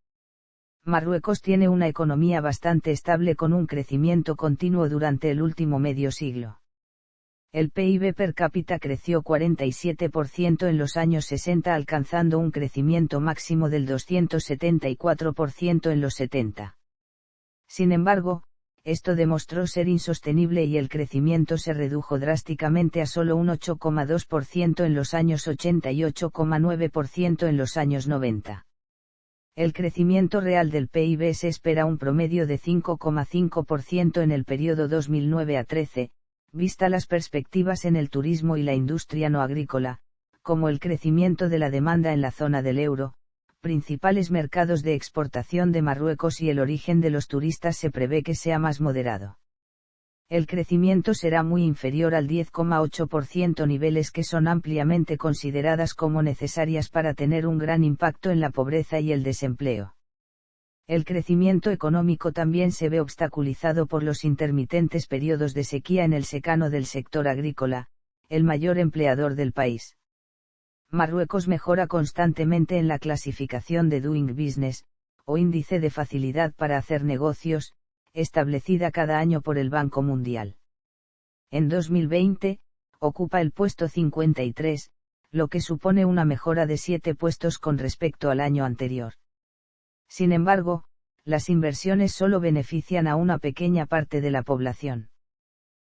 A: Marruecos tiene una economía bastante estable con un crecimiento continuo durante el último medio siglo. El PIB per cápita creció 47% en los años 60 alcanzando un crecimiento máximo del 274% en los 70. Sin embargo, esto demostró ser insostenible y el crecimiento se redujo drásticamente a solo un 8,2% en los años 80 y 8,9% en los años 90. El crecimiento real del PIB se espera un promedio de 5,5% en el periodo 2009 a 13, vista las perspectivas en el turismo y la industria no agrícola, como el crecimiento de la demanda en la zona del euro, principales mercados de exportación de Marruecos y el origen de los turistas se prevé que sea más moderado. El crecimiento será muy inferior al 10,8%, niveles que son ampliamente consideradas como necesarias para tener un gran impacto en la pobreza y el desempleo. El crecimiento económico también se ve obstaculizado por los intermitentes periodos de sequía en el secano del sector agrícola, el mayor empleador del país. Marruecos mejora constantemente en la clasificación de Doing Business, o índice de facilidad para hacer negocios, establecida cada año por el Banco Mundial. En 2020, ocupa el puesto 53, lo que supone una mejora de 7 puestos con respecto al año anterior. Sin embargo, las inversiones solo benefician a una pequeña parte de la población.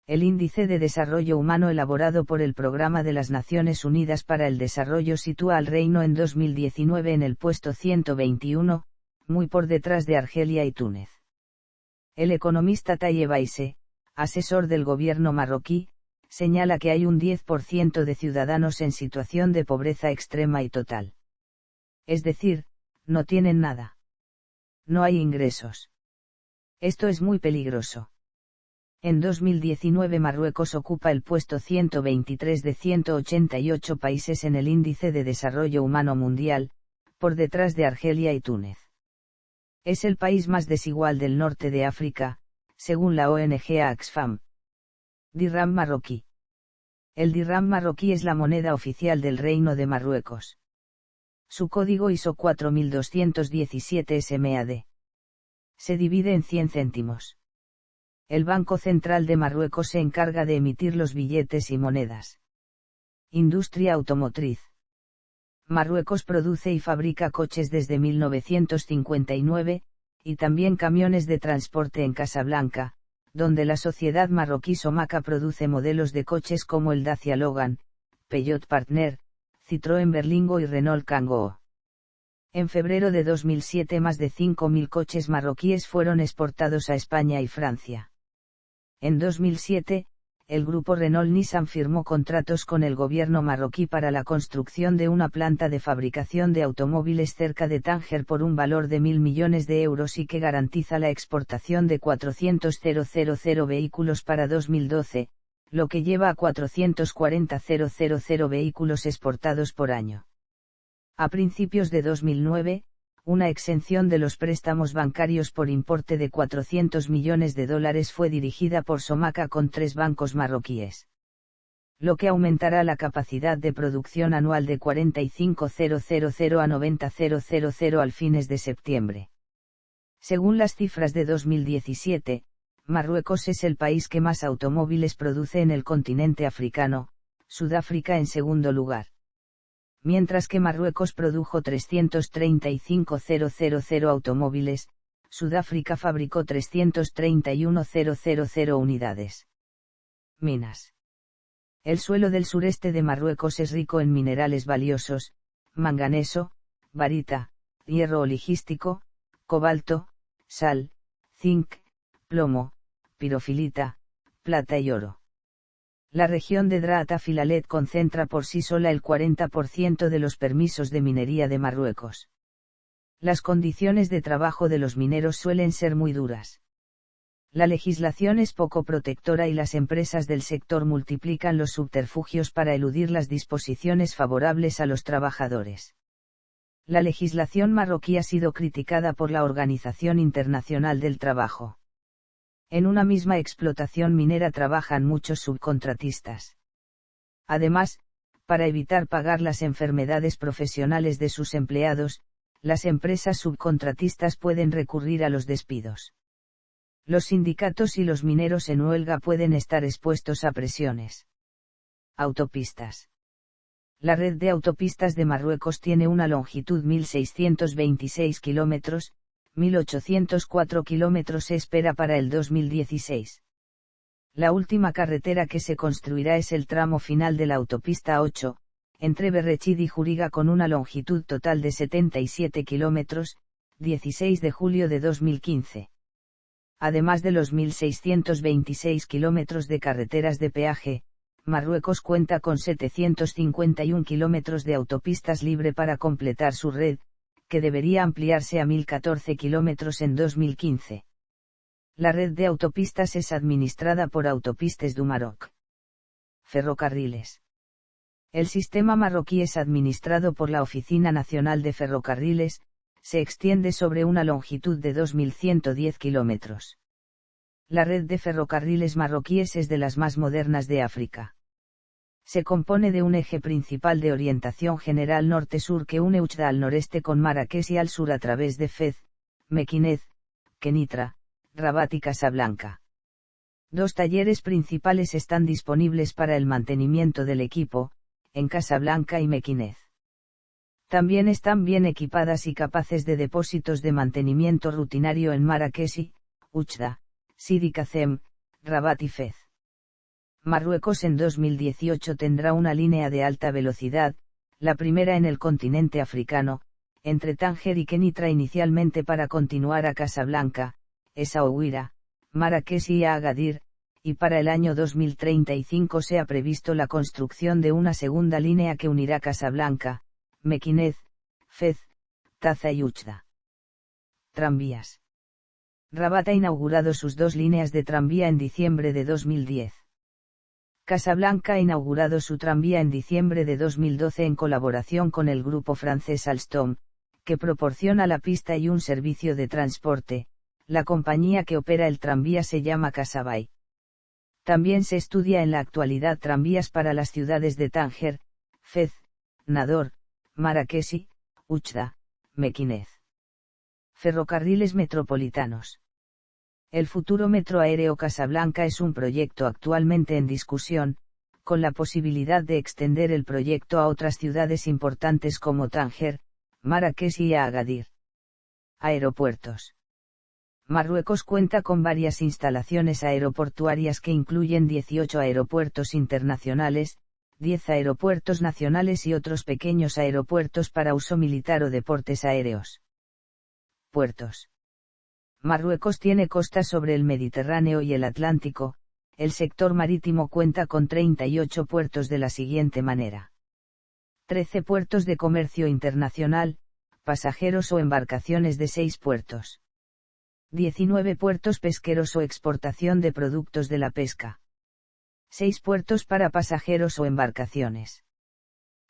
A: El Índice de Desarrollo Humano elaborado por el Programa de las Naciones Unidas para el Desarrollo sitúa al reino en 2019 en el puesto 121, muy por detrás de Argelia y Túnez. El economista Tayeb Aisse, asesor del gobierno marroquí, señala que hay un 10% de ciudadanos en situación de pobreza extrema y total. Es decir, no tienen nada. No hay ingresos. Esto es muy peligroso. En 2019 Marruecos ocupa el puesto 123 de 188 países en el Índice de Desarrollo Humano Mundial, por detrás de Argelia y Túnez. Es el país más desigual del norte de África, según la ONG Oxfam. Dirham marroquí. El dirham marroquí es la moneda oficial del Reino de Marruecos. Su código ISO 4217 SMAD. Se divide en 100 céntimos. El Banco Central de Marruecos se encarga de emitir los billetes y monedas. Industria automotriz. Marruecos produce y fabrica coches desde 1959, y también camiones de transporte en Casablanca, donde la sociedad marroquí Somaca produce modelos de coches como el Dacia Logan, Peugeot Partner, Citroën Berlingo y Renault Kangoo. En febrero de 2007 más de 5.000 coches marroquíes fueron exportados a España y Francia. En 2007, el grupo Renault-Nissan firmó contratos con el gobierno marroquí para la construcción de una planta de fabricación de automóviles cerca de Tánger por un valor de 1.000 millones de euros y que garantiza la exportación de 400.000 vehículos para 2012, lo que lleva a 440.000 vehículos exportados por año. A principios de 2009, una exención de los préstamos bancarios por importe de 400 millones de dólares fue dirigida por Somaca con 3 bancos marroquíes. Lo que aumentará la capacidad de producción anual de 45.000 a 90.000 al fines de septiembre. Según las cifras de 2017, Marruecos es el país que más automóviles produce en el continente africano, Sudáfrica en segundo lugar. Mientras que Marruecos produjo 335.000 automóviles, Sudáfrica fabricó 331.000 unidades. Minas. El suelo del sureste de Marruecos es rico en minerales valiosos, manganeso, barita, hierro oligístico, cobalto, sal, zinc, plomo, pirofilita, plata y oro. La región de Drata Filalet concentra por sí sola el 40% de los permisos de minería de Marruecos. Las condiciones de trabajo de los mineros suelen ser muy duras. La legislación es poco protectora y las empresas del sector multiplican los subterfugios para eludir las disposiciones favorables a los trabajadores. La legislación marroquí ha sido criticada por la Organización Internacional del Trabajo. En una misma explotación minera trabajan muchos subcontratistas. Además, para evitar pagar las enfermedades profesionales de sus empleados, las empresas subcontratistas pueden recurrir a los despidos. Los sindicatos y los mineros en huelga pueden estar expuestos a presiones. Autopistas. La red de autopistas de Marruecos tiene una longitud 1.626 kilómetros, 1.804 kilómetros se espera para el 2016. La última carretera que se construirá es el tramo final de la autopista 8, entre Berrechid y Juriga con una longitud total de 77 kilómetros, 16 de julio de 2015. Además de los 1.626 kilómetros de carreteras de peaje, Marruecos cuenta con 751 kilómetros de autopistas libre para completar su red, que debería ampliarse a 1.014 kilómetros en 2015. La red de autopistas es administrada por Autopistes du Maroc. Ferrocarriles. El sistema marroquí es administrado por la Oficina Nacional de Ferrocarriles, se extiende sobre una longitud de 2.110 kilómetros. La red de ferrocarriles marroquíes es de las más modernas de África. Se compone de un eje principal de orientación general norte-sur que une Oujda al noreste con Marrakech y al sur a través de Fez, Mequinez, Kenitra, Rabat y Casablanca. 2 talleres principales están disponibles para el mantenimiento del equipo, en Casablanca y Mequinez. También están bien equipadas y capaces de depósitos de mantenimiento rutinario en Marrakech, Oujda, Sidi Kazem, Rabat y Fez. Marruecos en 2018 tendrá una línea de alta velocidad, la primera en el continente africano, entre Tánger y Kenitra inicialmente para continuar a Casablanca, Essaouira, Marrakech y Agadir, y para el año 2035 se ha previsto la construcción de una segunda línea que unirá Casablanca, Mequinez, Fez, Taza y Oujda. Tranvías. Rabat ha inaugurado sus 2 líneas de tranvía en diciembre de 2010. Casablanca ha inaugurado su tranvía en diciembre de 2012 en colaboración con el grupo francés Alstom, que proporciona la pista y un servicio de transporte. La compañía que opera el tranvía se llama Casabay. También se estudia en la actualidad tranvías para las ciudades de Tánger, Fez, Nador, Marrakech, Oujda, Mequinez. Ferrocarriles metropolitanos. El futuro metro aéreo Casablanca es un proyecto actualmente en discusión, con la posibilidad de extender el proyecto a otras ciudades importantes como Tánger, Marrakech y Agadir. Aeropuertos. Marruecos cuenta con varias instalaciones aeroportuarias que incluyen 18 aeropuertos internacionales, 10 aeropuertos nacionales y otros pequeños aeropuertos para uso militar o deportes aéreos. Puertos. Marruecos tiene costas sobre el Mediterráneo y el Atlántico. El sector marítimo cuenta con 38 puertos de la siguiente manera. 13 puertos de comercio internacional, pasajeros o embarcaciones de 6 puertos. 19 puertos pesqueros o exportación de productos de la pesca. 6 puertos para pasajeros o embarcaciones.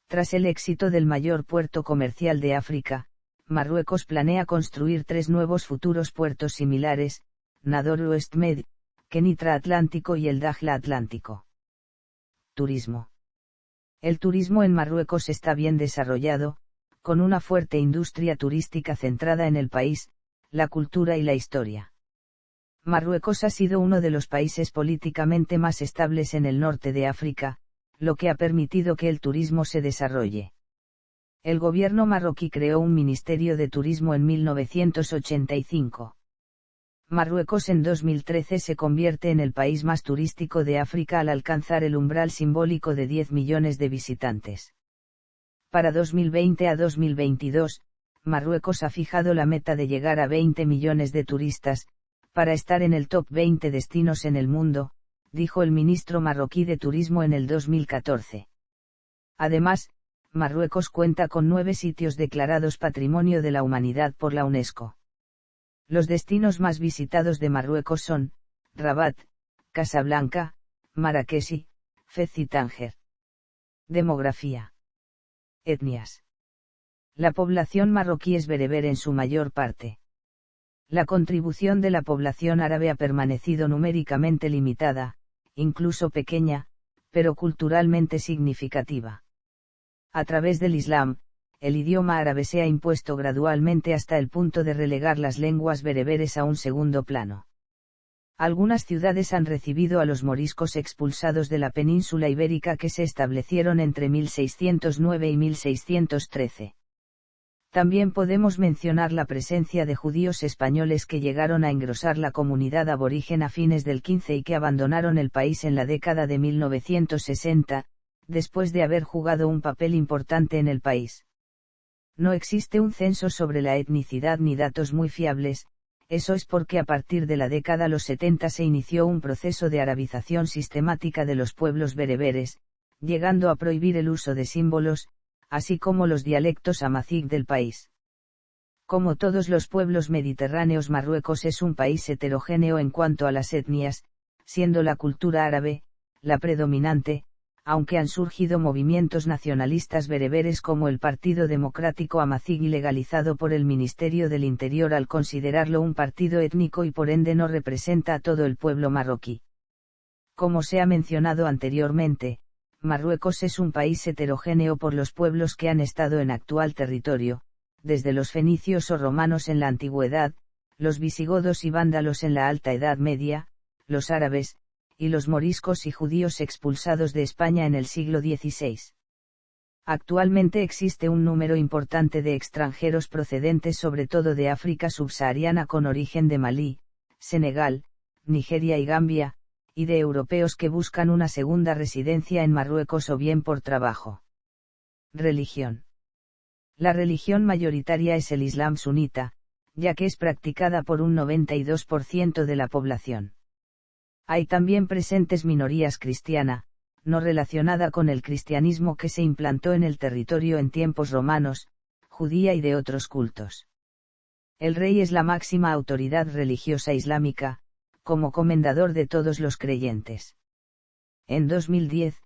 A: Tras el éxito del mayor puerto comercial de África, Marruecos planea construir 3 nuevos futuros puertos similares, Nador Ouest Med, Kenitra Atlántico y el Dakhla Atlántico. Turismo. El turismo en Marruecos está bien desarrollado, con una fuerte industria turística centrada en el país, la cultura y la historia. Marruecos ha sido uno de los países políticamente más estables en el norte de África, lo que ha permitido que el turismo se desarrolle. El gobierno marroquí creó un Ministerio de Turismo en 1985. Marruecos en 2013 se convierte en el país más turístico de África al alcanzar el umbral simbólico de 10 millones de visitantes. Para 2020 a 2022, Marruecos ha fijado la meta de llegar a 20 millones de turistas, para estar en el top 20 destinos en el mundo, dijo el ministro marroquí de Turismo en el 2014. Además, Marruecos cuenta con 9 sitios declarados Patrimonio de la Humanidad por la UNESCO. Los destinos más visitados de Marruecos son, Rabat, Casablanca, Marrakech, Fez y Tánger. Demografía. Etnias. La población marroquí es bereber en su mayor parte. La contribución de la población árabe ha permanecido numéricamente limitada, incluso pequeña, pero culturalmente significativa. A través del Islam, el idioma árabe se ha impuesto gradualmente hasta el punto de relegar las lenguas bereberes a un segundo plano. Algunas ciudades han recibido a los moriscos expulsados de la península ibérica que se establecieron entre 1609 y 1613. También podemos mencionar la presencia de judíos españoles que llegaron a engrosar la comunidad aborigen a fines del XV y que abandonaron el país en la década de 1960, después de haber jugado un papel importante en el país. No existe un censo sobre la etnicidad ni datos muy fiables, eso es porque a partir de la década de los 70 se inició un proceso de arabización sistemática de los pueblos bereberes, llegando a prohibir el uso de símbolos, así como los dialectos amazigh del país. Como todos los pueblos mediterráneos, Marruecos es un país heterogéneo en cuanto a las etnias, siendo la cultura árabe la predominante, aunque han surgido movimientos nacionalistas bereberes como el Partido Democrático Amazigh ilegalizado por el Ministerio del Interior al considerarlo un partido étnico y por ende no representa a todo el pueblo marroquí. Como se ha mencionado anteriormente, Marruecos es un país heterogéneo por los pueblos que han estado en actual territorio, desde los fenicios o romanos en la antigüedad, los visigodos y vándalos en la Alta Edad Media, los árabes, y los moriscos y judíos expulsados de España en el siglo XVI. Actualmente existe un número importante de extranjeros procedentes sobre todo de África subsahariana con origen de Malí, Senegal, Nigeria y Gambia, y de europeos que buscan una segunda residencia en Marruecos o bien por trabajo. Religión. La religión mayoritaria es el Islam sunita, ya que es practicada por un 92% de la población. Hay también presentes minorías cristiana, no relacionada con el cristianismo que se implantó en el territorio en tiempos romanos, judía y de otros cultos. El rey es la máxima autoridad religiosa islámica, como comendador de todos los creyentes. En 2010,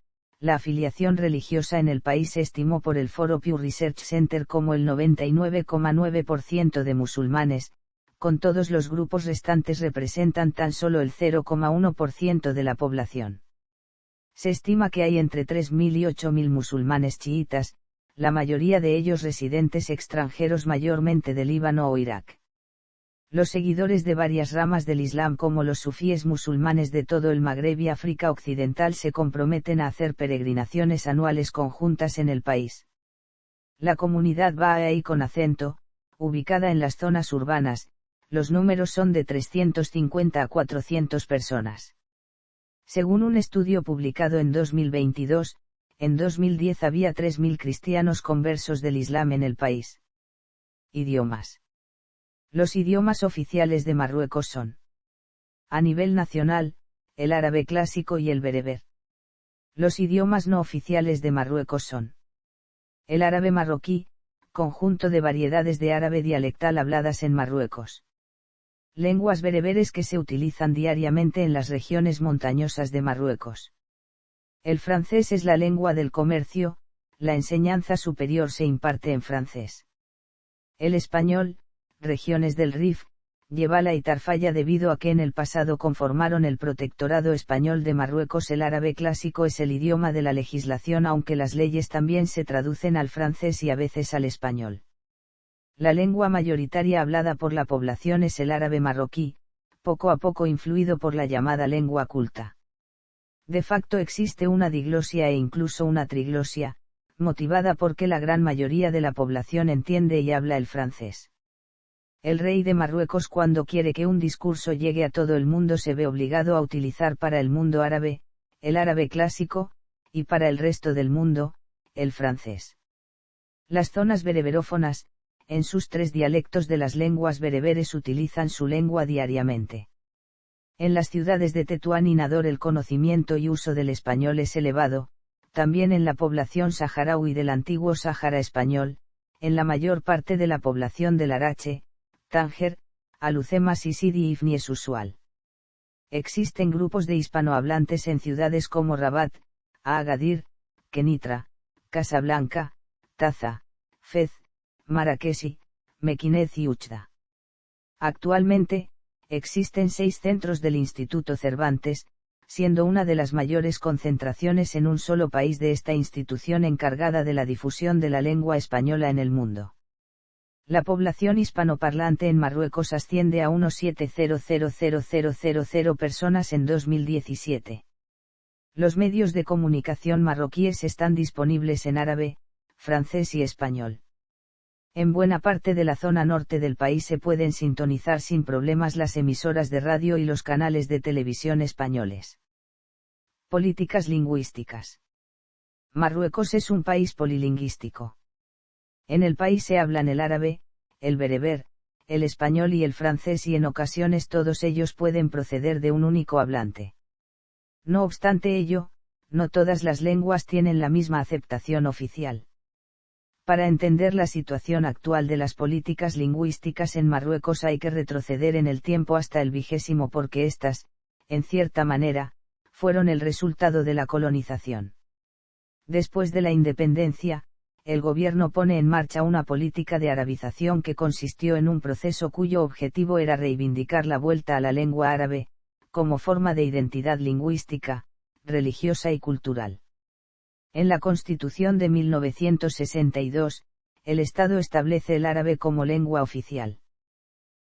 A: la afiliación religiosa en el país se estimó por el foro Pew Research Center como el 99,9% de musulmanes, con todos los grupos restantes representan tan solo el 0,1% de la población. Se estima que hay entre 3.000 y 8.000 musulmanes chiitas, la mayoría de ellos residentes extranjeros mayormente de Líbano o Irak. Los seguidores de varias ramas del Islam como los sufíes musulmanes de todo el Magreb y África Occidental se comprometen a hacer peregrinaciones anuales conjuntas en el país. La comunidad Bahá'í con acento, ubicada en las zonas urbanas, los números son de 350 a 400 personas. Según un estudio publicado en 2022, en 2010 había 3.000 cristianos conversos del Islam en el país. Idiomas. Los idiomas oficiales de Marruecos son: a nivel nacional, el árabe clásico y el bereber. Los idiomas no oficiales de Marruecos son: el árabe marroquí, conjunto de variedades de árabe dialectal habladas en Marruecos. Lenguas bereberes que se utilizan diariamente en las regiones montañosas de Marruecos. El francés es la lengua del comercio, la enseñanza superior se imparte en francés. El español, regiones del Rif, Yebala y Tarfaya debido a que en el pasado conformaron el protectorado español de Marruecos. El árabe clásico es el idioma de la legislación aunque las leyes también se traducen al francés y a veces al español. La lengua mayoritaria hablada por la población es el árabe marroquí, poco a poco influido por la llamada lengua culta. De facto existe una diglosia e incluso una triglosia, motivada porque la gran mayoría de la población entiende y habla el francés. El rey de Marruecos cuando quiere que un discurso llegue a todo el mundo se ve obligado a utilizar para el mundo árabe, el árabe clásico, y para el resto del mundo, el francés. Las zonas bereberófonas, en sus 3 dialectos de las lenguas bereberes utilizan su lengua diariamente. En las ciudades de Tetuán y Nador el conocimiento y uso del español es elevado, también en la población saharaui del antiguo Sáhara español, en la mayor parte de la población del Arache, Tánger, Alucemas y Sidi Ifni es usual. Existen grupos de hispanohablantes en ciudades como Rabat, Agadir, Kenitra, Casablanca, Taza, Fez, Marrakech, Mequinez y Uchda. Actualmente, existen 6 centros del Instituto Cervantes, siendo una de las mayores concentraciones en un solo país de esta institución encargada de la difusión de la lengua española en el mundo. La población hispanoparlante en Marruecos asciende a unos 700.000 personas en 2017. Los medios de comunicación marroquíes están disponibles en árabe, francés y español. En buena parte de la zona norte del país se pueden sintonizar sin problemas las emisoras de radio y los canales de televisión españoles. Políticas lingüísticas. Marruecos es un país polilingüístico. En el país se hablan el árabe, el bereber, el español y el francés y en ocasiones todos ellos pueden proceder de un único hablante. No obstante ello, no todas las lenguas tienen la misma aceptación oficial. Para entender la situación actual de las políticas lingüísticas en Marruecos hay que retroceder en el tiempo hasta el 20 porque estas, en cierta manera, fueron el resultado de la colonización. Después de la independencia, el gobierno pone en marcha una política de arabización que consistió en un proceso cuyo objetivo era reivindicar la vuelta a la lengua árabe, como forma de identidad lingüística, religiosa y cultural. En la Constitución de 1962, el Estado establece el árabe como lengua oficial.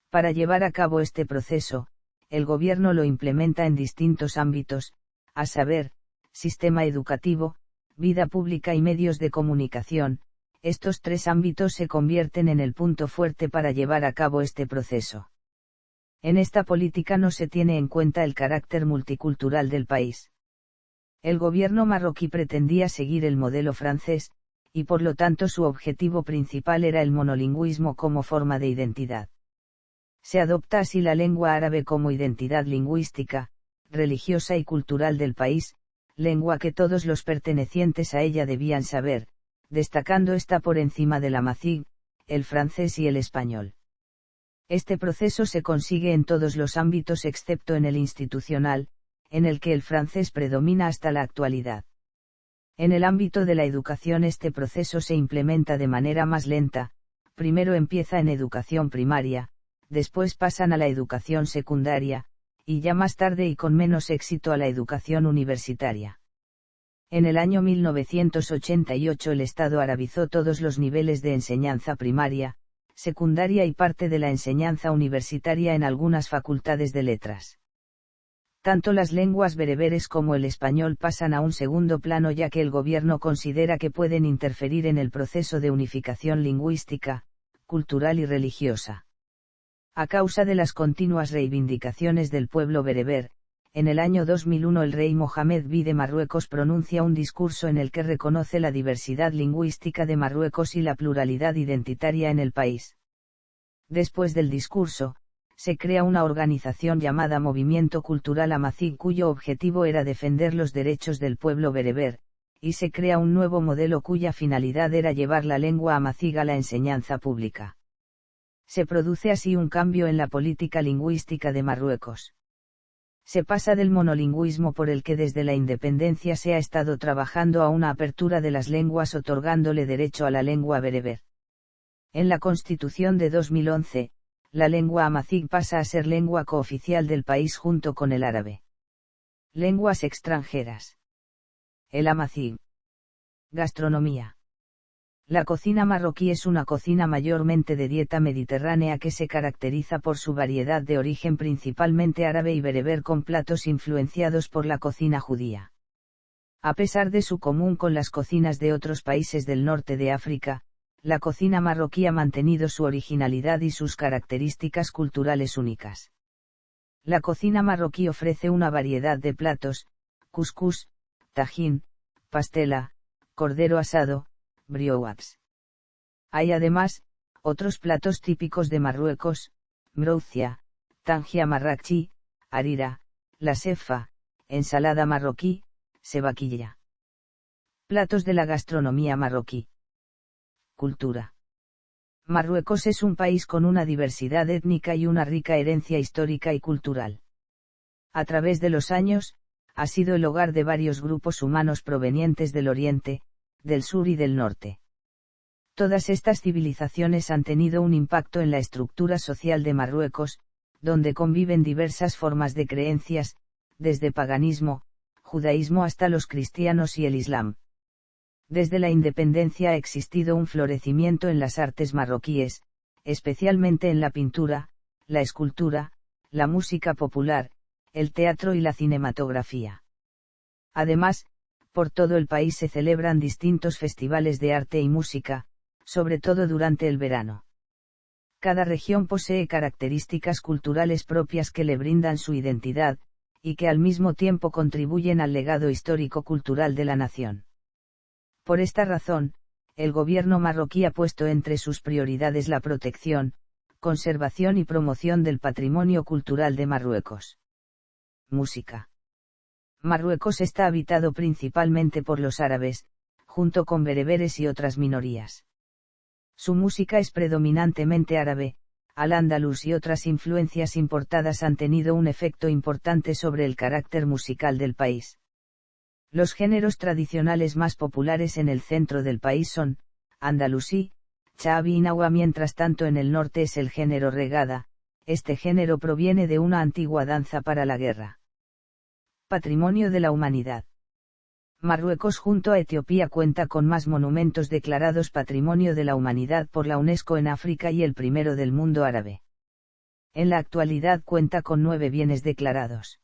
A: Para llevar a cabo este proceso, el gobierno lo implementa en distintos ámbitos, a saber, sistema educativo, vida pública y medios de comunicación. Estos 3 ámbitos se convierten en el punto fuerte para llevar a cabo este proceso. En esta política no se tiene en cuenta el carácter multicultural del país. El gobierno marroquí pretendía seguir el modelo francés, y por lo tanto su objetivo principal era el monolingüismo como forma de identidad. Se adopta así la lengua árabe como identidad lingüística, religiosa y cultural del país, lengua que todos los pertenecientes a ella debían saber, destacando esta por encima del amazigh, el francés y el español. Este proceso se consigue en todos los ámbitos excepto en el institucional, en el que el francés predomina hasta la actualidad. En el ámbito de la educación este proceso se implementa de manera más lenta, primero empieza en educación primaria, después pasan a la educación secundaria, y ya más tarde y con menos éxito a la educación universitaria. En el año 1988 el Estado arabizó todos los niveles de enseñanza primaria, secundaria y parte de la enseñanza universitaria en algunas facultades de letras. Tanto las lenguas bereberes como el español pasan a un segundo plano ya que el gobierno considera que pueden interferir en el proceso de unificación lingüística, cultural y religiosa. A causa de las continuas reivindicaciones del pueblo bereber, en el año 2001 el rey Mohamed V de Marruecos pronuncia un discurso en el que reconoce la diversidad lingüística de Marruecos y la pluralidad identitaria en el país. Después del discurso, se crea una organización llamada Movimiento Cultural Amazigh cuyo objetivo era defender los derechos del pueblo bereber, y se crea un nuevo modelo cuya finalidad era llevar la lengua amazigh a la enseñanza pública. Se produce así un cambio en la política lingüística de Marruecos. Se pasa del monolingüismo por el que desde la independencia se ha estado trabajando a una apertura de las lenguas otorgándole derecho a la lengua bereber. En la Constitución de 2011, la lengua amazigh pasa a ser lengua cooficial del país junto con el árabe. Lenguas extranjeras. El amazigh. Gastronomía. La cocina marroquí es una cocina mayormente de dieta mediterránea que se caracteriza por su variedad de origen principalmente árabe y bereber con platos influenciados por la cocina judía. A pesar de su común con las cocinas de otros países del norte de África, la cocina marroquí ha mantenido su originalidad y sus características culturales únicas. La cocina marroquí ofrece una variedad de platos: cuscús, tajín, pastela, cordero asado, briouacs. Hay además, otros platos típicos de Marruecos: mroucia, tangia marrakchi, harira, la sefa, ensalada marroquí, sebaquilla. Platos de la gastronomía marroquí. Cultura. Marruecos es un país con una diversidad étnica y una rica herencia histórica y cultural. A través de los años, ha sido el hogar de varios grupos humanos provenientes del oriente, del sur y del norte. Todas estas civilizaciones han tenido un impacto en la estructura social de Marruecos, donde conviven diversas formas de creencias, desde paganismo, judaísmo hasta los cristianos y el islam. Desde la independencia ha existido un florecimiento en las artes marroquíes, especialmente en la pintura, la escultura, la música popular, el teatro y la cinematografía. Además, por todo el país se celebran distintos festivales de arte y música, sobre todo durante el verano. Cada región posee características culturales propias que le brindan su identidad, y que al mismo tiempo contribuyen al legado histórico-cultural de la nación. Por esta razón, el gobierno marroquí ha puesto entre sus prioridades la protección, conservación y promoción del patrimonio cultural de Marruecos. Música. Marruecos está habitado principalmente por los árabes, junto con bereberes y otras minorías. Su música es predominantemente árabe, al-ándalus y otras influencias importadas han tenido un efecto importante sobre el carácter musical del país. Los géneros tradicionales más populares en el centro del país son andalusí, chabi y nahua, mientras tanto en el norte es el género regada. Este género proviene de una antigua danza para la guerra. Patrimonio de la humanidad. Marruecos junto a Etiopía cuenta con más monumentos declarados Patrimonio de la Humanidad por la UNESCO en África y el primero del mundo árabe. En la actualidad cuenta con 9 bienes declarados.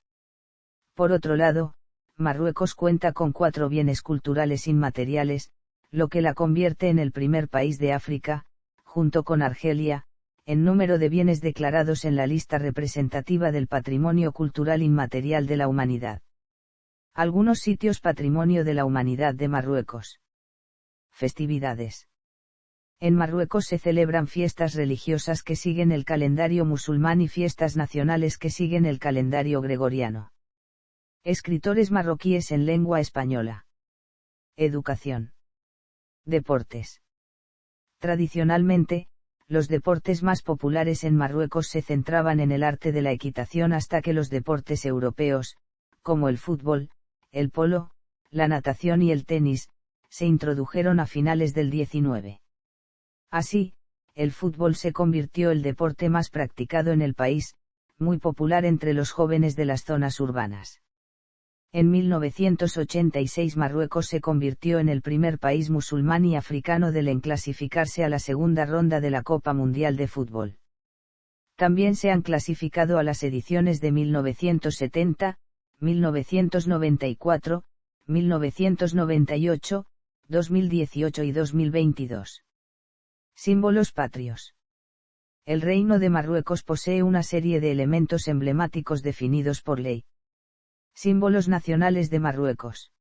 A: Por otro lado, Marruecos cuenta con 4 bienes culturales inmateriales, lo que la convierte en el primer país de África, junto con Argelia, en número de bienes declarados en la lista representativa del Patrimonio Cultural Inmaterial de la Humanidad. Algunos sitios Patrimonio de la Humanidad de Marruecos. Festividades. En Marruecos se celebran fiestas religiosas que siguen el calendario musulmán y fiestas nacionales que siguen el calendario gregoriano. Escritores marroquíes en lengua española. Educación. Deportes. Tradicionalmente, los deportes más populares en Marruecos se centraban en el arte de la equitación hasta que los deportes europeos, como el fútbol, el polo, la natación y el tenis, se introdujeron a finales del XIX. Así, el fútbol se convirtió el deporte más practicado en el país, muy popular entre los jóvenes de las zonas urbanas. En 1986 Marruecos se convirtió en el primer país musulmán y africano en clasificarse a la segunda ronda de la Copa Mundial de Fútbol. También se han clasificado a las ediciones de 1970, 1994, 1998, 2018 y 2022. Símbolos patrios. El Reino de Marruecos posee una serie de elementos emblemáticos definidos por ley. Símbolos nacionales de Marruecos.